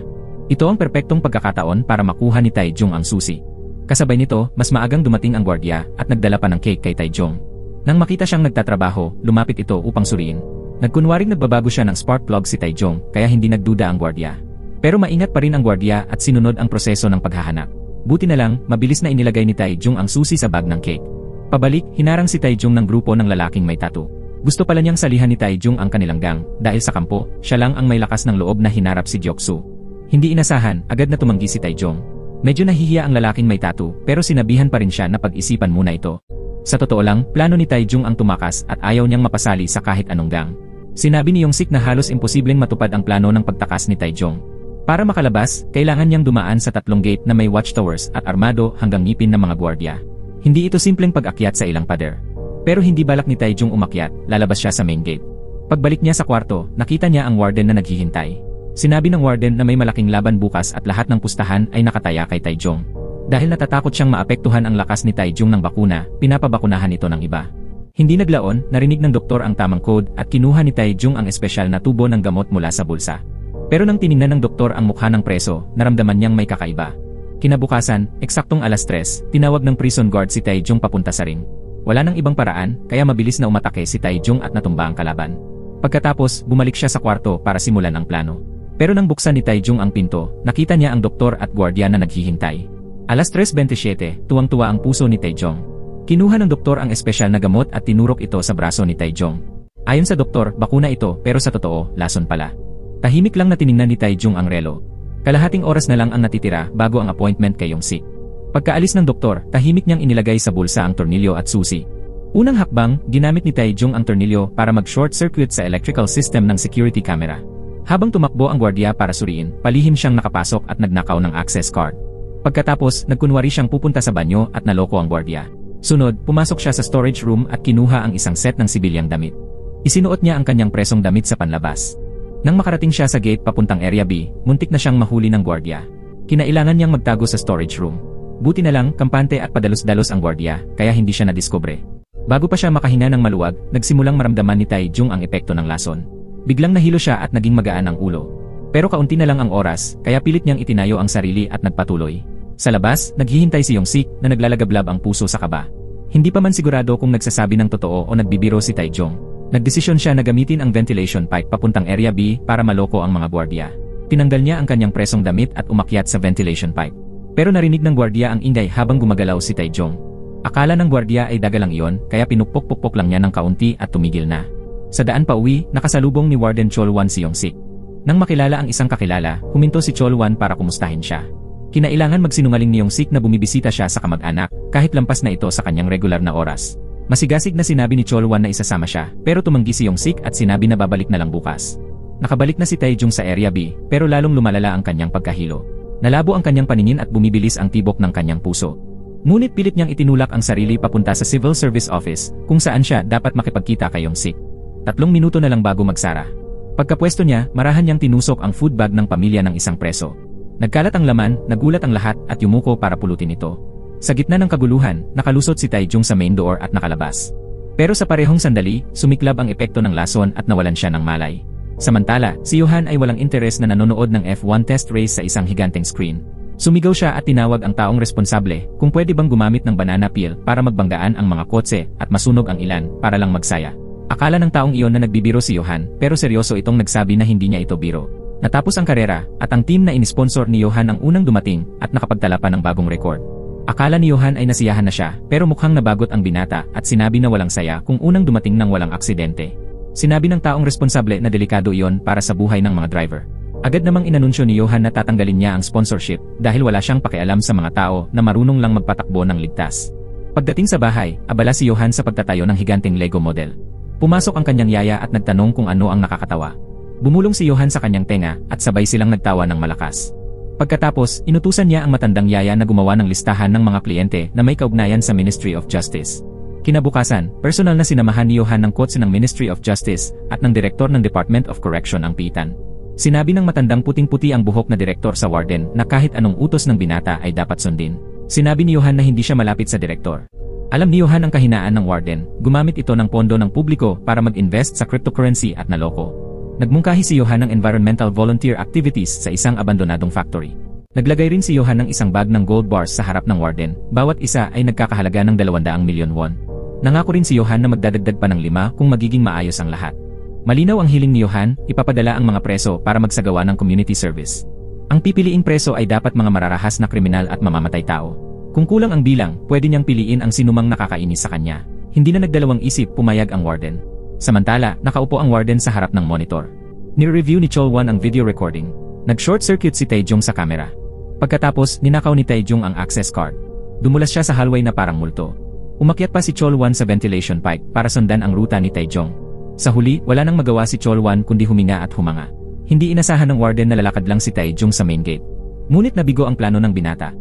Ito ang perpektong pagkakataon para makuha ni Taijong ang susi. Kasabay nito, mas maagang dumating ang gwardiya at nagdala pa ng cake kay Taijong. Nang makita siyang nagtatrabaho, lumapit ito upang suriin. Nagkunwaring nagbabago siya ng spark plug si Taijong, kaya hindi nagduda ang gwardiya. Pero maingat pa rin ang gwardiya at sinunod ang proseso ng paghahanap. Buti na lang, mabilis na inilagay ni Taijong ang susi sa bag ng cake. Pabalik, hinarang si Taijong ng grupo ng lalaking may tattoo. Gusto pala niyang salihan ni Taijong ang kanilang gang, dahil sa kampo, siya lang ang may lakas ng loob na hinarap si Gyoksu. Hindi inasahan, agad na tumanggi si Taijong. Medyo nahihiya ang lalaking may tattoo, pero sinabihan pa rin siya na pag-isipan muna ito. Sa totoo lang, plano ni Taijong ang tumakas at ayaw niyang mapasali sa kahit anong gang. Sinabi ni Yongsik na halos imposibleng matupad ang plano ng pagtakas ni Taijong. Para makalabas, kailangan niyang dumaan sa 3 gate na may watchtowers at armado hanggang ngipin ng mga gwardiya. Hindi ito simpleng pag-akyat sa ilang pader. Pero hindi balak ni Taijong umakyat, lalabas siya sa main gate. Pagbalik niya sa kwarto, nakita niya ang warden na naghihintay. Sinabi ng warden na may malaking laban bukas at lahat ng pustahan ay nakataya kay Taejong. Dahil natatakot siyang maapektuhan ang lakas ni Taejong ng bakuna, pinapabakunahan ito ng iba. Hindi naglaon, narinig ng doktor ang tamang code at kinuha ni Taejong ang espesyal na tubo ng gamot mula sa bulsa. Pero nang tiningnan ng doktor ang mukha ng preso, naramdaman niyang may kakaiba. Kinabukasan, eksaktong 3:00, tinawag ng prison guard si Taejong papunta sa ring. Wala nang ibang paraan, kaya mabilis na umatake si Taejong at natumba ang kalaban. Pagkatapos, bumalik siya sa kwarto para simulan ang plano. Pero nang buksan ni Taejong ang pinto, nakita niya ang doktor at gwardiya na naghihintay. 3:27, tuwang-tuwa ang puso ni Taejong. Kinuha ng doktor ang espesyal na gamot at tinurok ito sa braso ni Taejong. Ayon sa doktor, bakuna ito pero sa totoo, lason pala. Tahimik lang na tiningnan ni Taejong ang relo. Kalahating oras na lang ang natitira bago ang appointment kay Yong-sik. Pagkaalis ng doktor, tahimik niyang inilagay sa bulsa ang tornilyo at susi. Unang hakbang, ginamit ni Taejong ang tornilyo para mag-short circuit sa electrical system ng security camera. Habang tumakbo ang gwardiya para suriin, palihim siyang nakapasok at nagnakaw ng access card. Pagkatapos, nagkunwari siyang pupunta sa banyo at naloko ang gwardiya. Sunod, pumasok siya sa storage room at kinuha ang isang set ng sibilyang damit. Isinuot niya ang kanyang presong damit sa panlabas. Nang makarating siya sa gate papuntang Area B, muntik na siyang mahuli ng gwardiya. Kinailangan niyang magtago sa storage room. Buti na lang, kampante at padalos-dalos ang gwardiya, kaya hindi siya nadiskubre. Bago pa siya makahinga ng maluwag, nagsimulang maramdaman ni Taejong ang epekto ng lason. Biglang nahilo siya at naging magaan ang ulo. Pero kaunti na lang ang oras, kaya pilit niyang itinayo ang sarili at nagpatuloy. Sa labas, naghihintay si Yong-sik na naglalagablab ang puso sa kaba. Hindi pa man sigurado kung nagsasabi ng totoo o nagbibiro si Taejong. Nagdesisyon siya na gamitin ang ventilation pipe papuntang Area B para maloko ang mga gwardiya. Tinanggal niya ang kanyang presong damit at umakyat sa ventilation pipe. Pero narinig ng gwardiya ang ingay habang gumagalaw si Taejong. Akala ng gwardiya ay daga lang iyon, kaya pinukpok-pukpok lang niya ng kaunti at tumigil na. Sa daan pa uwi, nakasalubong ni Warden Cholwan si Yong-sik. Nang makilala ang isang kakilala, huminto si Cholwan para kumustahin siya. Kinailangan magsinungaling ni Yong-sik na bumibisita siya sa kamag-anak, kahit lampas na ito sa kanyang regular na oras. Masigasig na sinabi ni Cholwan na isasama siya, pero tumanggi si Yong-sik at sinabi na babalik na lang bukas. Nakabalik na si Taejong sa Area B, pero lalong lumalala ang kanyang pagkahilo. Nalabo ang kanyang paningin at bumibilis ang tibok ng kanyang puso. Ngunit pilit niyang itinulak ang sarili papunta sa Civil Service Office, kung saan siya dapat makipagkita kay Yong-sik. 3 minuto na lang bago magsara. Pagkapwesto niya, marahan niyang tinusok ang food bag ng pamilya ng isang preso. Nagkalat ang laman, nagulat ang lahat at yumuko para pulutin ito. Sa gitna ng kaguluhan, nakalusot si Taejong sa main door at nakalabas. Pero sa parehong sandali, sumiklab ang epekto ng lason at nawalan siya ng malay. Samantala, si Johan ay walang interes na nanonood ng F1 test race sa isang higanteng screen. Sumigaw siya at tinawag ang taong responsable kung pwede bang gumamit ng banana peel para magbanggaan ang mga kotse at masunog ang ilan para lang magsaya. Akala ng taong iyon na nagbibiro si Johan, pero seryoso itong nagsabi na hindi niya ito biro. Natapos ang karera, at ang team na inisponsor ni Johan ang unang dumating at nakapagtala pa ng bagong record. Akala ni Johan ay nasiyahan na siya, pero mukhang nabagot ang binata at sinabi na walang saya kung unang dumating nang walang aksidente. Sinabi ng taong responsable na delikado iyon para sa buhay ng mga driver. Agad namang inanunsyo ni Johan na tatanggalin niya ang sponsorship dahil wala siyang pakialam sa mga tao na marunong lang magpatakbo ng ligtas. Pagdating sa bahay, abala si Johan sa pagtatayo ng higanteng Lego model. Pumasok ang kanyang yaya at nagtanong kung ano ang nakakatawa. Bumulong si Johan sa kanyang tenga at sabay silang nagtawa ng malakas. Pagkatapos, inutusan niya ang matandang yaya na gumawa ng listahan ng mga kliyente na may kaugnayan sa Ministry of Justice. Kinabukasan, personal na sinamahan ni Johan ng kotse ng Ministry of Justice at ng direktor ng Department of Correction ang piitan. Sinabi ng matandang puting-puti ang buhok na direktor sa warden na kahit anong utos ng binata ay dapat sundin. Sinabi ni Johan na hindi siya malapit sa direktor. Alam ni Johan ang kahinaan ng warden, gumamit ito ng pondo ng publiko para mag-invest sa cryptocurrency at naloko. Nagmungkahi si Johan ng environmental volunteer activities sa isang abandonadong factory. Naglagay rin si Johan ng isang bag ng gold bars sa harap ng warden, bawat isa ay nagkakahalaga ng 200 milyon won. Nangako rin si Johan na magdadagdag pa ng 5 kung magiging maayos ang lahat. Malinaw ang hiling ni Johan, ipapadala ang mga preso para magsagawa ng community service. Ang pipiliing preso ay dapat mga mararahas na kriminal at mamamatay tao. Kung kulang ang bilang, pwede niyang piliin ang sinumang nakakainis sa kanya. Hindi na nagdalawang isip, pumayag ang warden. Samantala, nakaupo ang warden sa harap ng monitor. Nire-review ni Cholwan ang video recording. Nag-short circuit si Taejong sa kamera. Pagkatapos, ninakaw ni Taejong ang access card. Dumulas siya sa hallway na parang multo. Umakyat pa si Cholwan sa ventilation pipe para sundan ang ruta ni Taejong. Sa huli, wala nang magawa si Cholwan kundi huminga at humanga. Hindi inasahan ng warden na lalakad lang si Taejong sa main gate. Ngunit nabigo ang plano ng binata.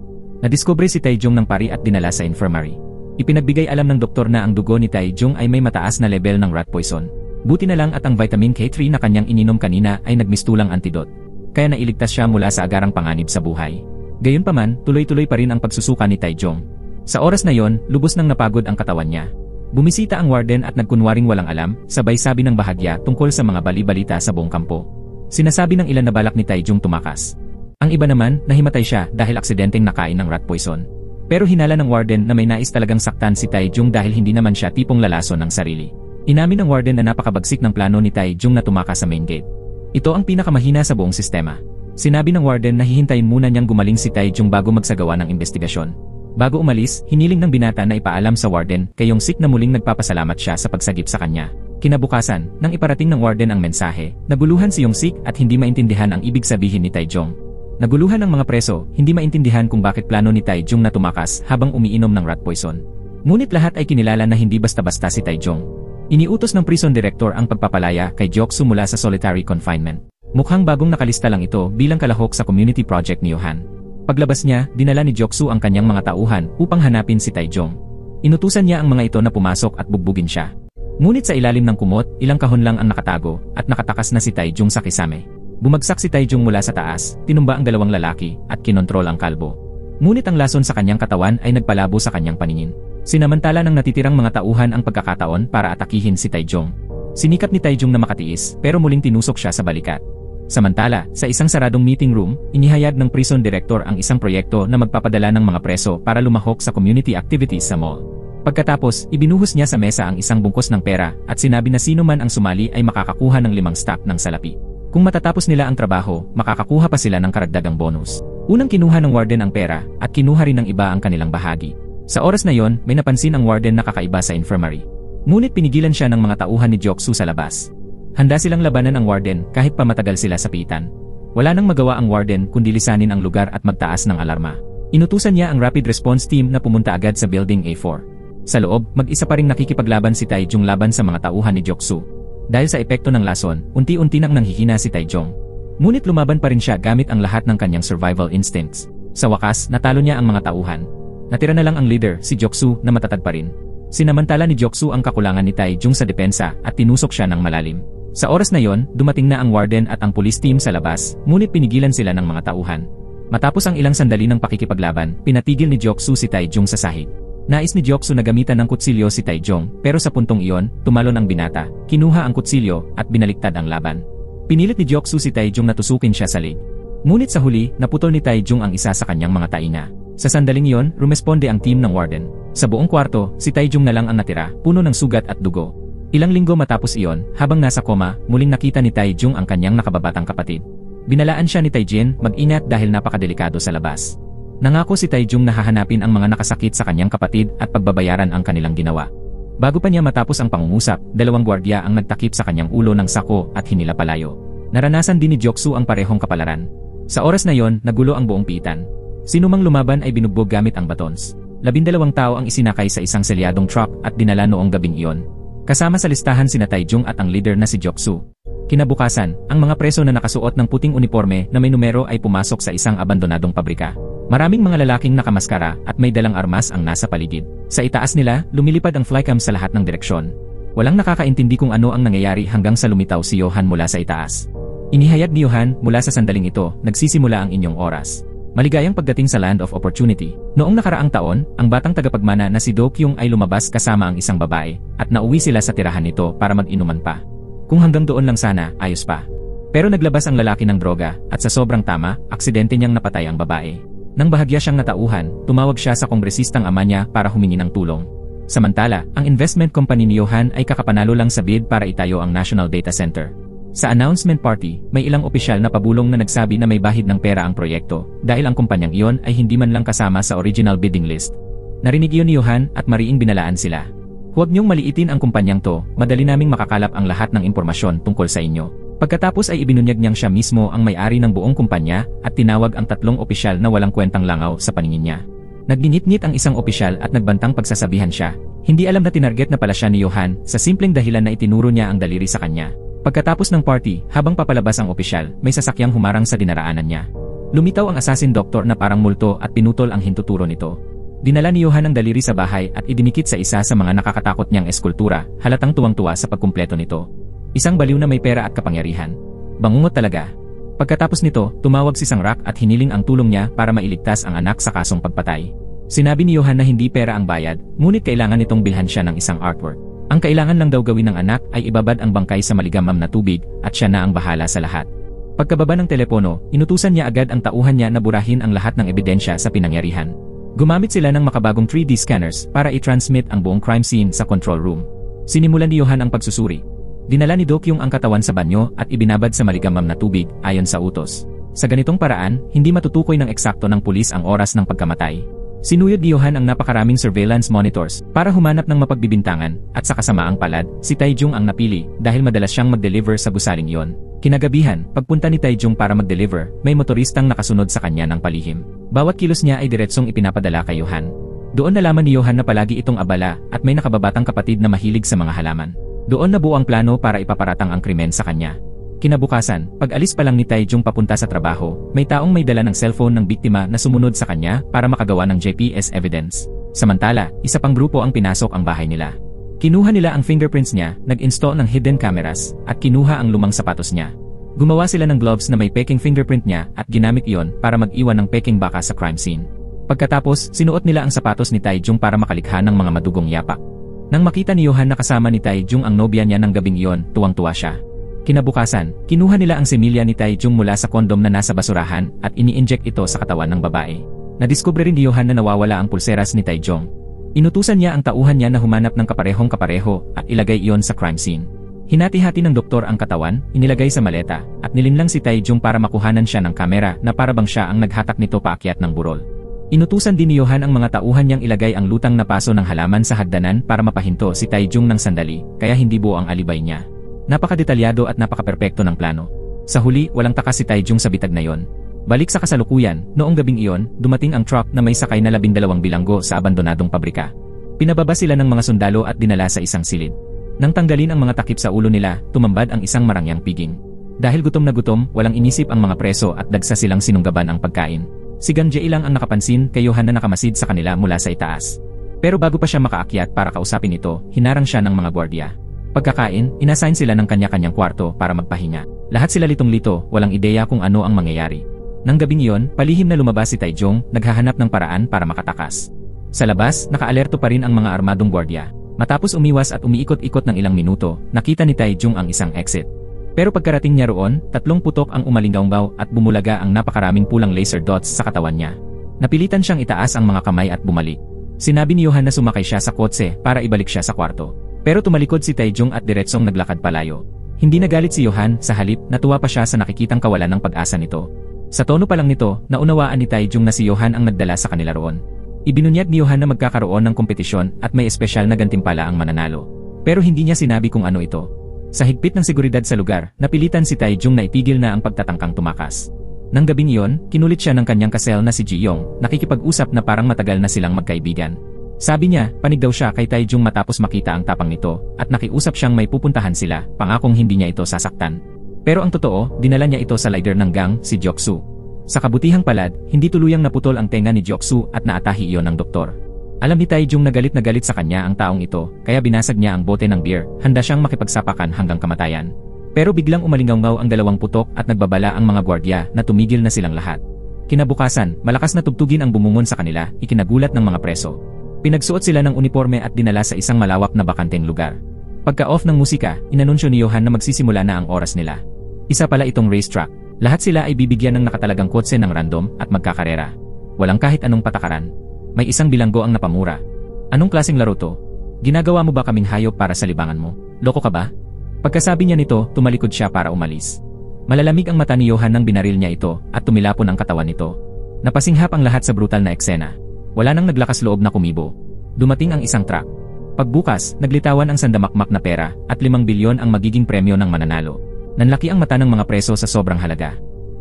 Nadiskubre si Taejong ng pari at dinala sa infirmary. Ipinagbigay alam ng doktor na ang dugo ni Taejong ay may mataas na level ng rat poison. Buti na lang at ang vitamin K3 na kanyang ininom kanina ay nagmistulang antidot. kaya nailigtas siya mula sa agarang panganib sa buhay. Gayunpaman, tuloy-tuloy pa rin ang pagsusuka ni Taejong. Sa oras na yon, lubos nang napagod ang katawan niya. Bumisita ang warden at nagkunwaring walang alam, sabay sabi ng bahagya tungkol sa mga bali-balita sa buong kampo. Sinasabi ng ilan na balak ni Taejong tumakas. Ang iba naman, nahimatay siya dahil aksidenteng nakain ng rat poison. Pero hinala ng warden na may nais talagang saktan si Taejong dahil hindi naman siya tipong lalason ng sarili. Inamin ng warden na napakabagsik ng plano ni Taejong na tumakas sa main gate. Ito ang pinakamahina sa buong sistema. Sinabi ng warden na hihintayin muna niyang gumaling si Taejong bago magsagawa ng investigasyon. Bago umalis, hiniling ng binata na ipaalam sa warden kay Yong-sik na muling nagpapasalamat siya sa pagsagip sa kanya. Kinabukasan, nang iparating ng warden ang mensahe, naguluhan si Yong-sik at hindi maintindihan ang ibig sabihin ni Taejong. Naguluhan ang mga preso, hindi maintindihan kung bakit plano ni Taejong na tumakas habang umiinom ng rat poison. Ngunit lahat ay kinilala na hindi basta-basta si Taejong. Iniutos ng prison director ang pagpapalaya kay Joksu mula sa solitary confinement. Mukhang bagong nakalista lang ito bilang kalahok sa community project ni Yohan. Paglabas niya, dinala ni Joksu ang kanyang mga tauhan upang hanapin si Taejong. Inutusan niya ang mga ito na pumasok at bugbugin siya. Ngunit sa ilalim ng kumot, ilang kahon lang ang nakatago at nakatakas na si Taejong sa kisame. Bumagsak si Taejong mula sa taas, tinumba ang dalawang lalaki, at kinontrol ang kalbo. Ngunit ang lason sa kanyang katawan ay nagpalabo sa kanyang paningin. Sinamantala ng natitirang mga tauhan ang pagkakataon para atakihin si Taejong. Sinikap ni Taejong na makatiis pero muling tinusok siya sa balikat. Samantala, sa isang saradong meeting room, inihayag ng prison director ang isang proyekto na magpapadala ng mga preso para lumahok sa community activities sa mall. Pagkatapos, ibinuhos niya sa mesa ang isang bungkus ng pera at sinabi na sino man ang sumali ay makakakuha ng 5 stack ng salapi. Kung matatapos nila ang trabaho, makakakuha pa sila ng karagdagang bonus. Unang kinuha ng warden ang pera at kinuha rin ng iba ang kanilang bahagi. Sa oras na yon, may napansin ang warden na kakaiba sa infirmary. Ngunit pinigilan siya ng mga tauhan ni Joksu sa labas. Handa silang labanan ang warden kahit pa matagal sila sa piitan. Wala nang magawa ang warden kundi lisanin ang lugar at magtaas ng alarma. Inutusan niya ang rapid response team na pumunta agad sa building A4. Sa loob, mag-isa pa ring nakikipaglaban si Taejong laban sa mga tauhan ni Joksu. Dahil sa epekto ng lason, unti-unti nang nanghihina si Taejong. Ngunit lumaban pa rin siya gamit ang lahat ng kanyang survival instincts. Sa wakas, natalo niya ang mga tauhan. Natira na lang ang leader, si Joksu, na matatag pa rin. Sinamantala ni Joksu ang kakulangan ni Taejong sa depensa at tinusok siya ng malalim. Sa oras na yon, dumating na ang warden at ang police team sa labas, ngunit pinigilan sila ng mga tauhan. Matapos ang ilang sandali ng pakikipaglaban, pinatigil ni Joksu si Taejong sa sahig. Nais ni Joksu na gamitan ng kutsilyo si Taejong, pero sa puntong iyon, tumalon ang binata, kinuha ang kutsilyo at binaliktad ang laban. Pinilit ni Joksu si Taejong na tusukin siya sa leg. Ngunit sa huli, naputol ni Taejong ang isa sa kanyang mga tainga. Sa sandaling iyon, rumesponde ang team ng warden. Sa buong kwarto, si Taejong na lang ang natira, puno ng sugat at dugo. Ilang linggo matapos iyon, habang nasa koma, muling nakita ni Taejong ang kanyang nakababatang kapatid. Binalaan siya ni Taejin, mag-ingat dahil napakadelikado sa labas. Nangako si Taejong na hahanapin ang mga nakasakit sa kanyang kapatid at pagbabayaran ang kanilang ginawa. Bago pa niya matapos ang pangungusap, 2 gwardiya ang nagtakip sa kanyang ulo ng sako at hinila palayo. Naranasan din ni Joksu ang parehong kapalaran. Sa oras na yon, nagulo ang buong piitan. Sinumang lumaban ay binugbog gamit ang batons. 12 tao ang isinakay sa isang selyadong truck at dinala noong gabing iyon. Kasama sa listahan sina Taejong at ang leader na si Joksu. Kinabukasan, ang mga preso na nakasuot ng puting uniforme na may numero ay pumasok sa isang abandonadong pabrika. Maraming mga lalaking nakamaskara at may dalang armas ang nasa paligid. Sa itaas nila, lumilipad ang flycam sa lahat ng direksyon. Walang nakakaintindi kung ano ang nangyayari hanggang sa lumitaw si Yohan mula sa itaas. Inihayag ni Yohan, mula sa sandaling ito, nagsisimula ang inyong oras. Maligayang pagdating sa Land of Opportunity. Noong nakaraang taon, ang batang tagapagmana na si Do Kyung ay lumabas kasama ang isang babae, at nauwi sila sa tirahan nito para mag-inuman pa. Kung hanggang doon lang sana, ayos pa. Pero naglabas ang lalaki ng droga, at sa sobrang tama, aksidente niyang napatay ang babae. Nang bahagya siyang natauhan, tumawag siya sa kongresistang ama niya para humingi ng tulong. Samantala, ang investment company ni Yohan ay kakapanalo lang sa bid para itayo ang National Data Center. Sa announcement party, may ilang opisyal na pabulong na nagsabi na may bahid ng pera ang proyekto dahil ang kumpanyang iyon ay hindi man lang kasama sa original bidding list. Narinig iyon ni Yohan at mariing binalaan sila. Huwag niyong maliitin ang kumpanyang to, madali naming makakalap ang lahat ng impormasyon tungkol sa inyo. Pagkatapos ay ibinunyag niyang siya mismo ang may-ari ng buong kumpanya at tinawag ang 3 opisyal na walang kwentang langaw sa paningin niya. Nagninit-nit ang isang opisyal at nagbantang pagsasabihan siya. Hindi alam na tinarget na pala siya ni Yohan sa simpleng dahilan na itinuro niya ang daliri sa kanya. Pagkatapos ng party, habang papalabas ang opisyal, may sasakyang humarang sa dinaraanan niya. Lumitaw ang assassin doctor na parang multo at pinutol ang hintuturo nito. Dinala ni Yohan ang daliri sa bahay at idinikit sa isa sa mga nakakatakot niyang eskultura, halatang tuwang-tuwa sa pagkumpleto nito. Isang baliw na may pera at kapangyarihan. Bangungot talaga. Pagkatapos nito, tumawag si Sang-rak at hiniling ang tulong niya para mailigtas ang anak sa kasong pagpatay. Sinabi ni Johan na hindi pera ang bayad, ngunit kailangan nitong bilhan siya ng isang artwork. Ang kailangan lang daw gawin ng anak ay ibabad ang bangkay sa maligamam na tubig at siya na ang bahala sa lahat. Pagkababa ng telepono, inutusan niya agad ang tauhan niya na burahin ang lahat ng ebidensya sa pinangyarihan. Gumamit sila ng makabagong 3D scanners para i-transmit ang buong crime scene sa control room. Sinimulan ni Johan ang pagsusuri. Dinala ni Dokyung ang katawan sa banyo at ibinabad sa maligamam na tubig ayon sa utos. Sa ganitong paraan, hindi matutukoy ng eksakto ng pulis ang oras ng pagkamatay. Sinuyod ni Johan ang napakaraming surveillance monitors para humanap ng mapagbibintangan at sa kasamaang palad, si Taejung ang napili dahil madalas siyang mag-deliver sa gusaling iyon. Kinagabihan, pagpunta ni Taejung para mag-deliver, may motoristang nakasunod sa kanya ng palihim. Bawat kilos niya ay diretsong ipinapadala kay Johan. Doon nalaman ni Johan na palagi itong abala at may nakababatang kapatid na mahilig sa mga halaman. Doon nabuo ang plano para ipaparatang ang krimen sa kanya. Kinabukasan, pag-alis pa lang ni Taejung papunta sa trabaho, may taong may dala ng cellphone ng biktima na sumunod sa kanya para makagawa ng GPS evidence. Samantala, isa pang grupo ang pinasok ang bahay nila. Kinuha nila ang fingerprints niya, nag-install ng hidden cameras, at kinuha ang lumang sapatos niya. Gumawa sila ng gloves na may peking fingerprint niya at ginamit iyon para mag-iwan ng peking baka sa crime scene. Pagkatapos, sinuot nila ang sapatos ni Taejung para makalikha ng mga madugong yapak. Nang makita ni Johan na kasama ni Taejung ang nobya niya ng gabing iyon, tuwang-tuwa siya. Kinabukasan, kinuha nila ang semilya ni Taejung mula sa kondom na nasa basurahan at ini-inject ito sa katawan ng babae. Nadiskubre rin ni Johan na nawawala ang pulseras ni Taejung. Inutusan niya ang tauhan niya na humanap ng kaparehong-kapareho at ilagay iyon sa crime scene. Hinati-hati ng doktor ang katawan, inilagay sa maleta, at nilinlang si Taejung para makuhanan siya ng kamera na parabang siya ang naghatak nito paakyat ng burol. Inutusan din ni Johan ang mga tauhan niyang ilagay ang lutang na paso ng halaman sa hagdanan para mapahinto si Taejung ng sandali, kaya hindi buo ang alibay niya. Napakadetalyado at napakaperpekto ng plano. Sa huli, walang takas si Taejung sa bitag na yon. Balik sa kasalukuyan, noong gabing iyon, dumating ang truck na may sakay na 12 bilanggo sa abandonadong pabrika. Pinababa sila ng mga sundalo at dinala sa isang silid. Nang tanggalin ang mga takip sa ulo nila, tumambad ang isang marangyang piging. Dahil gutom na gutom, walang inisip ang mga preso at dagsa silang sinunggaban ang pagkain. Si Ganjae lang ang nakapansin kay Johan na nakamasid sa kanila mula sa itaas. Pero bago pa siya makaakyat para kausapin ito, hinarang siya ng mga gwardiya. Pagkakain, inassign sila ng kanya-kanyang kwarto para magpahinga. Lahat sila litong-lito, walang ideya kung ano ang mangyayari. Nang gabing iyon, palihim na lumabas si Taejung, naghahanap ng paraan para makatakas. Sa labas, nakaalerto pa rin ang mga armadong gwardiya. Matapos umiwas at umiikot-ikot ng ilang minuto, nakita ni Taejung ang isang exit. Pero pagkarating niya roon, 3 putok ang umalinggaw at bumulaga ang napakaraming pulang laser dots sa katawan niya. Napilitan siyang itaas ang mga kamay at bumalik. Sinabi ni Johan na sumakay siya sa kotse para ibalik siya sa kwarto. Pero tumalikod si Taejung at diretsong naglakad palayo. Hindi nagalit si Johan, sa halip, natuwa pa siya sa nakikitang kawalan ng pag-asa nito. Sa tono pa lang nito, naunawaan ni Taejung na si Johan ang nagdala sa kanila roon. Ibinunyag ni Johan na magkakaroon ng kompetisyon at may espesyal na gantimpala ang mananalo. Pero hindi niya sinabi kung ano ito. Sa higpit ng seguridad sa lugar, napilitan si Taejung na itigil na ang pagtatangkang tumakas. Nang gabing iyon, kinulit siya ng kanyang kasel na si Ji-yong, nakikipag-usap na parang matagal na silang magkaibigan. Sabi niya, panig daw siya kay Taejung matapos makita ang tapang nito, at nakiusap siyang may pupuntahan sila, pangakong hindi niya ito sasaktan. Pero ang totoo, dinala niya ito sa leader ng gang, si Joksu. Sa kabutihang palad, hindi tuluyang naputol ang tenga ni Joksu at naatahi iyon ng doktor. Alam ni Taejung na galit sa kanya ang taong ito, kaya binasag niya ang bote ng beer, handa siyang makipagsapakan hanggang kamatayan. Pero biglang umalingaw ang 2 putok at nagbabala ang mga gwardiya na tumigil na silang lahat. Kinabukasan, malakas na tugtugin ang bumungon sa kanila, ikinagulat ng mga preso. Pinagsuot sila ng uniforme at dinala sa isang malawak na bakanteng lugar. Pagka-off ng musika, inanunsyo ni Johan na magsisimula na ang oras nila. Isa pala itong racetrack. Lahat sila ay bibigyan ng nakatalagang kotse ng random at magkakarera. Walang kahit anong patakaran. May isang bilanggo ang napamura. Anong klaseng laro to? Ginagawa mo ba kaming hayop para sa libangan mo? Loko ka ba? Pagkasabi niya nito, tumalikod siya para umalis. Malalamig ang mata ni Johan nang binaril niya ito at tumilapon ang katawan nito. Napasinghap ang lahat sa brutal na eksena. Wala nang naglakas loob na kumibo. Dumating ang isang truck. Pagbukas, naglitawan ang sandamakmak na pera at 5 bilyon ang magiging premyo ng mananalo. Nanlaki ang mata ng mga preso sa sobrang halaga.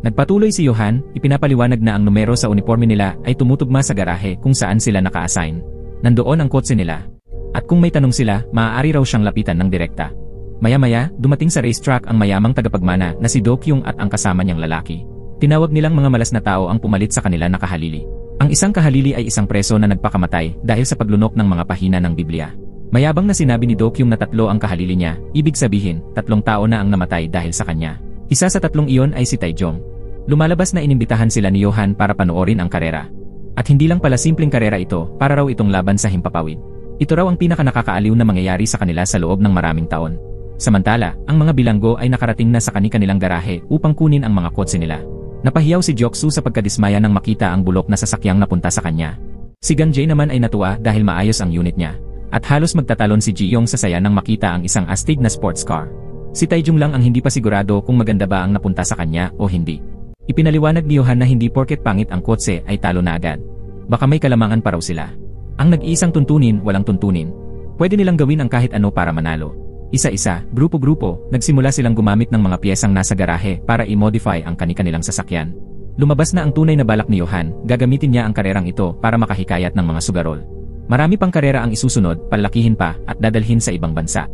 Nagpatuloy si Johan, ipinapaliwanag na ang numero sa uniforme nila ay tumutugma sa garahe kung saan sila naka-assign. Nandoon ang kotse nila. At kung may tanong sila, maaari raw siyang lapitan ng direkta. Maya-maya, dumating sa racetrack ang mayamang tagapagmana na si Dokyung at ang kasama niyang lalaki. Tinawag nilang mga malas na tao ang pumalit sa kanila na kahalili. Ang isang kahalili ay isang preso na nagpakamatay dahil sa paglunok ng mga pahina ng Biblia. Mayabang na sinabi ni Dokyung na 3 ang kahalili niya, ibig sabihin, 3 tao na ang namatay dahil sa kanya. Isa sa 3 iyon ay si Taejung. Lumalabas na inimbitahan sila ni Johan para panoorin ang karera. At hindi lang pala simpleng karera ito, para raw itong laban sa himpapawid. Ito raw ang pinaka-nakakaaliw na mangyayari sa kanila sa loob ng maraming taon. Samantala, ang mga bilanggo ay nakarating na sa kani-kanilang garahe upang kunin ang mga kotse nila. Napahiyaw si Joksu sa pagkadismaya nang makita ang bulok na sasakyang napunta sa kanya. Si Gang-jae naman ay natuwa dahil maayos ang unit niya. At halos magtatalon si Ji-young sa saya nang makita ang isang astig na sports car. Si Taejung lang ang hindi pa sigurado kung maganda ba ang napunta sa kanya o hindi. Ipinaliwanag ni Johan na hindi porket pangit ang kotse ay talo na agad. Baka may kalamangan pa raw sila. Ang nag-iisang tuntunin, walang tuntunin. Pwede nilang gawin ang kahit ano para manalo. Isa-isa, grupo-grupo, nagsimula silang gumamit ng mga piyesang nasa garahe para i-modify ang kani-kanilang sasakyan. Lumabas na ang tunay na balak ni Johan, gagamitin niya ang karerang ito para makahikayat ng mga sugarol. Marami pang karera ang isusunod, palakihin pa, at dadalhin sa ibang bansa.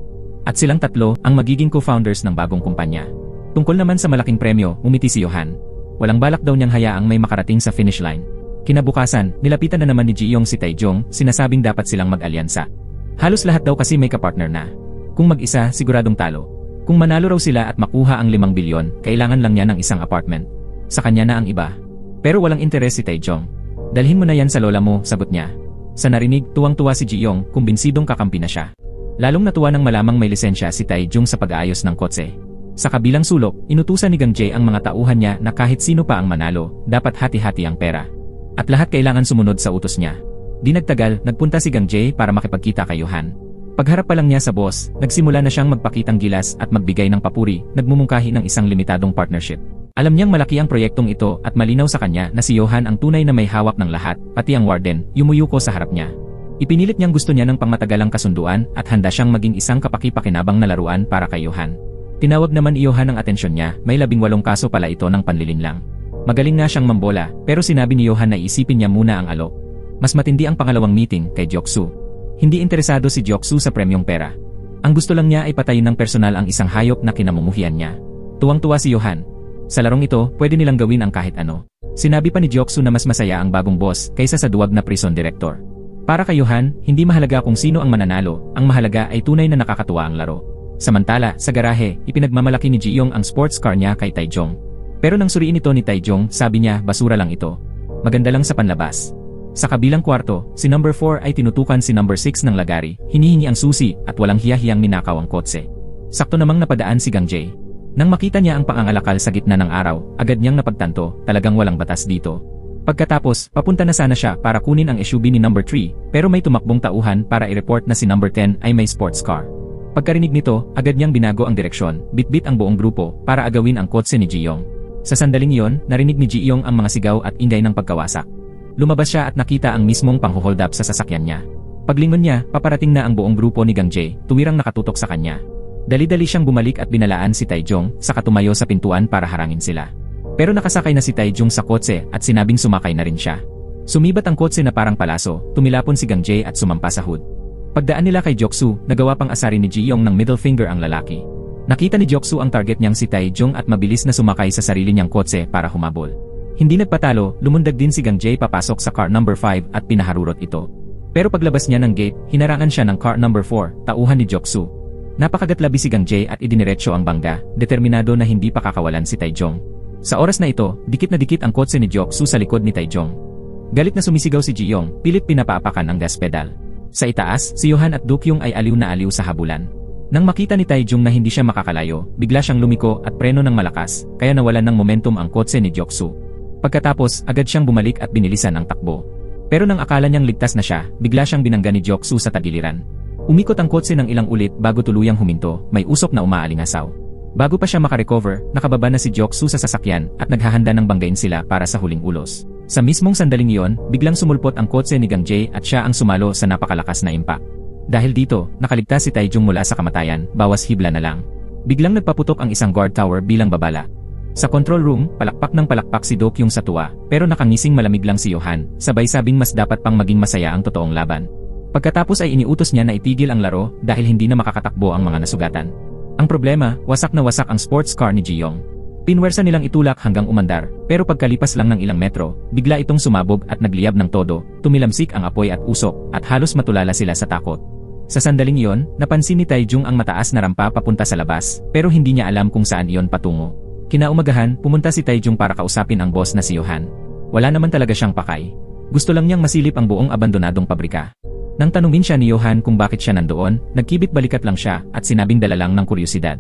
At silang tatlo ang magiging co-founders ng bagong kumpanya. Tungkol naman sa malaking premyo, umiti si Johan. Walang balak daw niyang hayaang may makarating sa finish line. Kinabukasan, nilapitan na naman ni Ji-young si Taejung, sinasabing dapat silang mag-alyansa. Halos lahat daw kasi may kapartner na. Kung mag-isa, siguradong talo. Kung manalo raw sila at makuha ang 5 bilyon, kailangan lang niya ng isang apartment. Sa kanya na ang iba. Pero walang interes si Taejung. Dalhin mo na yan sa lola mo, sagot niya. Sa narinig, tuwang-tuwa si Ji-young, kumbinsidong kakampi na siya. Lalong natuwa nang malamang may lisensya si Taejung sa pag-aayos ng kotse. Sa kabilang sulok, inutusan ni Gang-jae ang mga tauhan niya na kahit sino pa ang manalo, dapat hati-hati ang pera. At lahat kailangan sumunod sa utos niya. Di nagtagal, nagpunta si Gang-jae para makipagkita kay Johan. Pagharap pa lang niya sa boss, nagsimula na siyang magpakitang gilas at magbigay ng papuri, nagmumungkahi ng isang limitadong partnership. Alam niyang malaki ang proyektong ito at malinaw sa kanya na si Johan ang tunay na may hawak ng lahat, pati ang warden, yumuyuko sa harap niya. Ipinilit niyang gusto niya ng pangmatagalang kasunduan at handa siyang maging isang kapaki-pakinabang na laruan para kay Johan. Tinawag naman ni Johan ang atensyon niya, may 18 kaso pala ito ng panlilinlang. Magaling nga siyang mambola, pero sinabi ni Johan na isipin niya muna ang alok. Mas matindi ang pangalawang meeting kay Joksu. Hindi interesado si Joksu sa premyong pera. Ang gusto lang niya ay patayin ng personal ang isang hayop na kinamumuhian niya. Tuwang-tuwa si Johan. Sa larong ito, pwede nilang gawin ang kahit ano. Sinabi pa ni Joksu na mas masaya ang bagong boss kaysa sa duwag na prison director. Para kay Johan, hindi mahalaga kung sino ang mananalo, ang mahalaga ay tunay na nakakatuwa ang laro. Samantala, sa garahe, ipinagmamalaki ni Ji-young ang sports car niya kay Taejung. Pero nang suriin ito ni Taejung, sabi niya basura lang ito. Maganda lang sa panlabas. Sa kabilang kwarto, si number 4 ay tinutukan si number 6 ng lagari, hinihingi ang susi at walang hiya-hiyang ninakaw ang kotse. Sakto namang napadaan si Gang-jae. Nang makita niya ang pangangalakal sa gitna ng araw, agad niyang napagtanto, talagang walang batas dito. Pagkatapos, papunta na sana siya para kunin ang SUV ni number 3, pero may tumakbong tauhan para i-report na si number 10 ay may sports car. Pagkarinig nito, agad niyang binago ang direksyon, bitbit ang buong grupo para agawin ang kotse ni Ji-young. Sa sandaling iyon, narinig ni Ji-young ang mga sigaw at ingay ng pagkawasak. Lumabas siya at nakita ang mismong pang-hold up sa sasakyan niya. Paglingon niya, paparating na ang buong grupo ni Gang-jae, tuwirang nakatutok sa kanya. Dali-dali siyang bumalik at binalaan si Taejung, saka tumayo sa pintuan para harangin sila. Pero nakasakay na si Taejung sa kotse at sinabing sumakay na rin siya. Sumibat ang kotse na parang palaso, tumilapon si Gang-jae at sumampa sa hood. Pagdaan nila kay Joksu, nagawa pang asarin ni Ji-young ng middle finger ang lalaki. Nakita ni Joksu ang target niyang si Taejung at mabilis na sumakay sa sarili niyang kotse para humabol. Hindi nagpatalo, lumundag din si Gang-jae papasok sa car number 5 at pinaharurot ito. Pero paglabas niya ng gate, hinarangan siya ng car number 4, tauhan ni Joksu. Napakagatlabi si Gang-jae at idiniretso ang bangga, determinado na hindi pakakawalan si Taejung. Sa oras na ito, dikit na dikit ang kotse ni Joksu sa likod ni Taejung. Galit na sumisigaw si Ji-young, pilit pinapaapakan ang gas pedal. Sa itaas, si Johan at Dukyung ay aliw na aliw sa habulan. Nang makita ni Taejung na hindi siya makakalayo, bigla siyang lumiko at preno ng malakas, kaya nawalan ng momentum ang kotse ni Joksu. Pagkatapos, agad siyang bumalik at binilisan ang takbo. Pero nang akala niyang ligtas na siya, bigla siyang binangga ni Joksu sa tagiliran. Umikot ang kotse ng ilang ulit bago tuluyang huminto, may usok na umaalingasaw. Bago pa siya makarecover, nakababa na si Joksu sa sasakyan at naghahanda ng banggain sila para sa huling ulos. Sa mismong sandaling iyon, biglang sumulpot ang kotse ni Gang-jae at siya ang sumalo sa napakalakas na impact. Dahil dito, nakaligtas si Taejung mula sa kamatayan, bawas hibla na lang. Biglang nagpaputok ang isang guard tower bilang babala. Sa control room, palakpak ng palakpak si Dukyung sa tuwa, pero nakangising malamig lang si Johan, sabay sabing mas dapat pang maging masaya ang totoong laban. Pagkatapos ay iniutos niya na itigil ang laro dahil hindi na makakatakbo ang mga nasugatan. Ang problema, wasak na wasak ang sports car ni Ji-young. Pinwersa nilang itulak hanggang umandar, pero pagkalipas lang ng ilang metro, bigla itong sumabog at nagliyab ng todo, tumilamsik ang apoy at usok, at halos matulala sila sa takot. Sa sandaling iyon, napansin ni Taejung ang mataas na rampa papunta sa labas, pero hindi niya alam kung saan iyon patungo. Kinaumagahan, pumunta si Taejong para kausapin ang boss na si Johan. Wala naman talaga siyang pakay. Gusto lang niyang masilip ang buong abandonadong pabrika. Nang tanungin siya ni Johan kung bakit siya nandoon, nagkibit balikat lang siya at sinabing dala lang ng kuryosidad.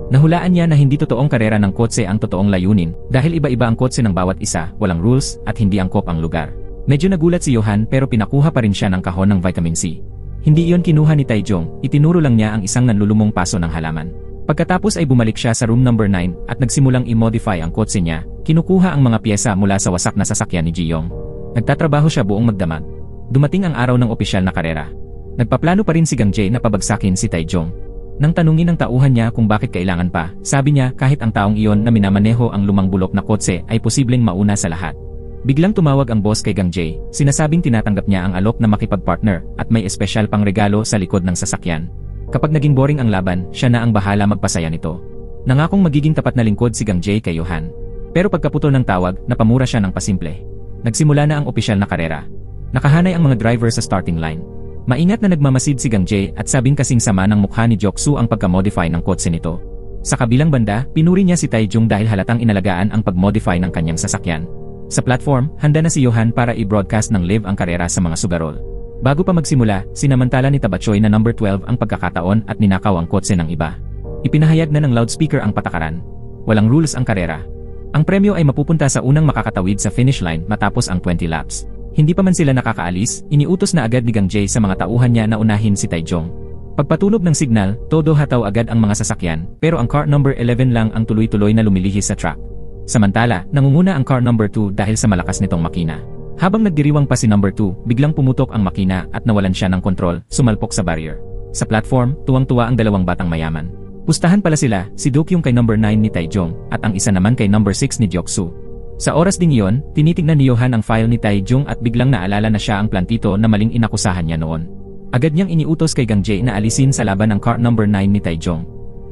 Nahulaan niya na hindi totoong karera ng kotse ang totoong layunin dahil iba-iba ang kotse ng bawat isa, walang rules at hindi angkop ang lugar. Medyo nagulat si Johan pero pinakuha pa rin siya ng kahon ng vitamin C. Hindi iyon kinuha ni Taejong, itinuro lang niya ang isang nanlulumong paso ng halaman. Pagkatapos ay bumalik siya sa room number 9 at nagsimulang i-modify ang kotse niya, kinukuha ang mga pyesa mula sa wasak na sasakyan ni Jiyong. Nagtatrabaho siya buong magdamag. Dumating ang araw ng opisyal na karera. Nagpaplano pa rin si Gang Jae na pabagsakin si Taejong. Nang tanungin ng tauhan niya kung bakit kailangan pa, sabi niya kahit ang taong iyon na minamaneho ang lumang bulok na kotse ay posibleng mauna sa lahat. Biglang tumawag ang boss kay Gang Jae, sinasabing tinatanggap niya ang alok na makipag-partner at may espesyal pang regalo sa likod ng sasakyan. Kapag naging boring ang laban, siya na ang bahala magpasaya nito. Nangakong magiging tapat na lingkod si Gang Jae kay Johan. Pero pagkaputol ng tawag, napamura siya ng pasimple. Nagsimula na ang opisyal na karera. Nakahanay ang mga driver sa starting line. Maingat na nagmamasid si Gang Jae at sabing kasing sama ng mukha ni Joksu ang pagka-modify ng kotse nito. Sa kabilang banda, pinuri niya si Taejong dahil halatang inalagaan ang pag-modify ng kanyang sasakyan. Sa platform, handa na si Johan para i-broadcast ng live ang karera sa mga sugarol. Bago pa magsimula, sinamantala ni Tabachoy na number 12 ang pagkakataon at ninakaw ang kotse ng iba. Ipinahayag na ng loudspeaker ang patakaran. Walang rules ang karera. Ang premyo ay mapupunta sa unang makakatawid sa finish line matapos ang 20 laps. Hindi pa man sila nakakaalis, iniutos na agad ni Gang Jae sa mga tauhan niya na unahin si Taejong. Pagpatunog ng signal, todo hataw agad ang mga sasakyan, pero ang car number 11 lang ang tuloy-tuloy na lumilihis sa track. Samantala, nangunguna ang car number 2 dahil sa malakas nitong makina. Habang nagdiriwang pa si number 2, biglang pumutok ang makina at nawalan siya ng kontrol, sumalpok sa barrier. Sa platform, tuwang-tuwa ang dalawang batang mayaman. Pustahan pala sila, si Dokyung kay number 9 ni Taejong, at ang isa naman kay number 6 ni Joksu. Sa oras ding iyon, tinitignan ni Johan ang file ni Taejong at biglang naalala na siya ang plantito na maling inakusahan niya noon. Agad niyang iniutos kay Gang Jae na alisin sa laban ang car number 9 ni Taejong.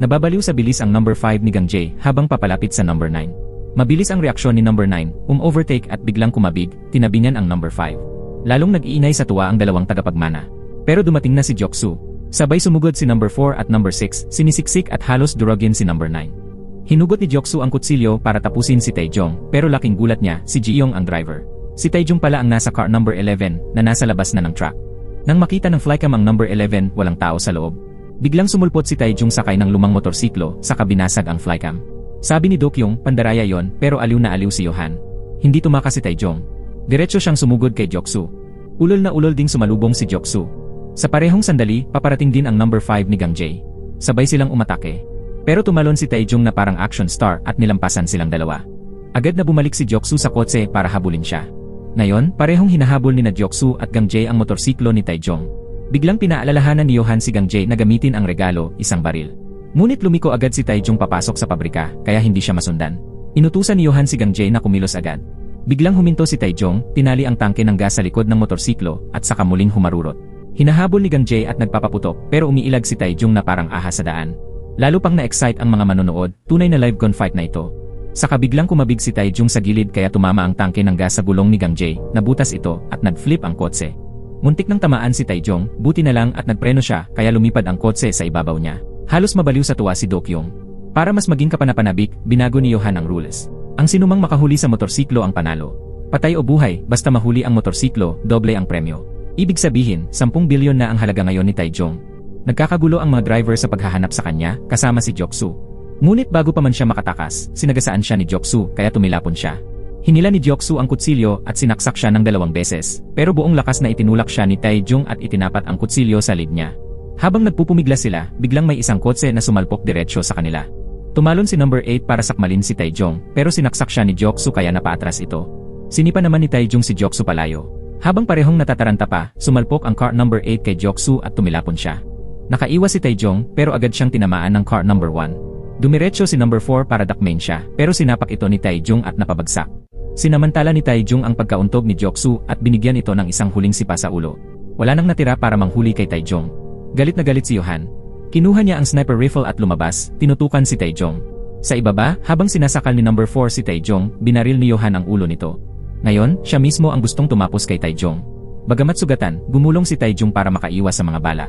Nababaliw sa bilis ang number 5 ni Gang Jae habang papalapit sa number 9. Mabilis ang reaksyon ni number 9, overtake at biglang kumabig, tinabi niyan ang number 5. Lalong nag-iinay sa tuwa ang dalawang tagapagmana. Pero dumating na si Joksu. Sabay sumugod si number 4 at number 6, sinisiksik at halos durugin si number 9. Hinugot ni Joksu ang kutsilyo para tapusin si Taejong, pero laking gulat niya, si Jiyong ang driver. Si Taejong pala ang nasa car number 11 na nasa labas na ng track. Nang makita ng flycam ang number 11, walang tao sa loob. Biglang sumulpot si Taejong sakay ng lumang motorsiklo, saka binasag ang flycam. Sabi ni Dokyung, pandaraya yon, pero aliw na aliw si Johan. Hindi tumakas si Taejong. Diretso siyang sumugod kay Joksu. Ulol na ulol ding sumalubong si Joksu. Sa parehong sandali, paparating din ang number 5 ni Gang Jae. Sabay silang umatake. Pero tumalon si Taejong na parang action star at nilampasan silang dalawa. Agad na bumalik si Joksu sa kotse para habulin siya. Ngayon, parehong hinahabol ni Joksu at Gang Jae ang motorsiklo ni Taejong. Biglang pinaalalahanan ni Johan si Gang Jae na gamitin ang regalo, isang baril. Ngunit lumiko agad si Taejong papasok sa pabrika, kaya hindi siya masundan. Inutusan ni Johan si Gang Jae na kumilos agad. Biglang huminto si Taejong, tinali ang tangke ng gas sa likod ng motorsiklo, at saka muling humarurot. Hinahabol ni Gang Jae at nagpapaputok, pero umiilag si Taejong na parang ahas sa daan. Lalo pang na-excite ang mga manonood, tunay na live gunfight na ito. Saka biglang kumabig si Taejong sa gilid kaya tumama ang tangke ng gas sa gulong ni Gang Jae, nabutas ito, at nag-flip ang kotse. Muntik nang tamaan si Taejong, buti na lang at nagpreno siya, kaya lumipad ang kotse sa ibabaw niya. Halos mabaliw sa tuwa si Dokyung. Para mas maging kapanapanabik, binago ni Johan ang rules. Ang sinumang makahuli sa motorsiklo ang panalo. Patay o buhay, basta mahuli ang motorsiklo, doble ang premyo. Ibig sabihin, 10 bilyon na ang halaga ngayon ni Taejong. Nagkakagulo ang mga driver sa paghahanap sa kanya, kasama si Joksu. Ngunit bago pa man siya makatakas, sinagasaan siya ni Joksu kaya tumilapon siya. Hinila ni Joksu ang kutsilyo at sinaksak siya ng 2 beses, pero buong lakas na itinulak siya ni Taejong at itinapat ang kutsilyo sa lid niya. Habang nagpupumigla sila, biglang may isang kotse na sumalpok diretsyo sa kanila. Tumalon si number 8 para sakmalin si Taejong, pero sinaksak siya ni Joksu kaya napaatras ito. Sinipa naman ni Taejong si Joksu palayo. Habang parehong natataranta pa, sumalpok ang car number 8 kay Joksu at tumilapon siya. Nakaiwas si Taejong, pero agad siyang tinamaan ng car number 1. Dumiretso si number 4 para dakmain siya, pero sinapak ito ni Taejong at napabagsak. Sinamantala ni Taejong ang pagkauntog ni Joksu at binigyan ito ng isang huling sipa sa ulo. Wala nang natira para manghuli kay Taejong. Galit na galit si Johan. Kinuha niya ang sniper rifle at lumabas, tinutukan si Taejong. Sa ibaba, habang sinasakal ni number 4 si Taejong, binaril ni Johan ang ulo nito. Ngayon, siya mismo ang gustong tumapos kay Taejong. Bagamat sugatan, gumulong si Taejong para makaiwas sa mga bala.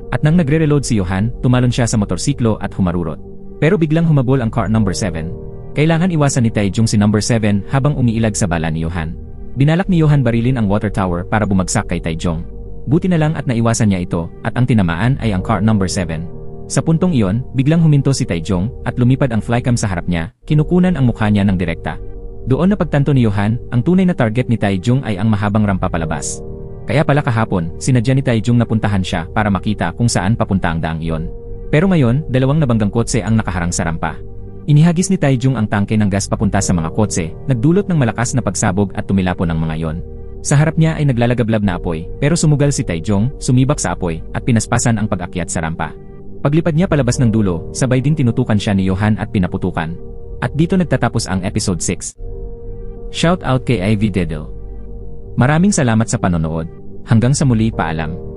At nang nagre-reload si Johan, tumalon siya sa motorsiklo at humarurot. Pero biglang humabol ang car number 7. Kailangan iwasan ni Taejong si number 7 habang umiilag sa bala ni Johan. Binalak ni Johan barilin ang water tower para bumagsak kay Taejong. Buti na lang at naiwasan niya ito at ang tinamaan ay ang car number 7. Sa puntong iyon, biglang huminto si Taejong at lumipad ang flycam sa harap niya, kinukunan ang mukha niya ng direkta. Doon napagtanto ni Johan, ang tunay na target ni Taejong ay ang mahabang rampa palabas. Kaya pala kahapon, sinadya ni Taejong na puntahan siya para makita kung saan papunta ang daang iyon. Pero ngayon, dalawang nabanggang kotse ang nakaharang sa rampa. Inihagis ni Taejong ang tangke ng gas papunta sa mga kotse, nagdulot ng malakas na pagsabog at tumilapon ang mga iyon. Sa harap niya ay naglalagablab na apoy, pero sumugal si Taejong, sumibak sa apoy, at pinaspasan ang pag-akyat sa rampa. Paglipad niya palabas ng dulo, sabay din tinutukan siya ni Johan at pinaputukan. At dito nagtatapos ang episode 6. Shout out kay Ivy Dedel. Maraming salamat sa panonood. Hanggang sa muli, paalam.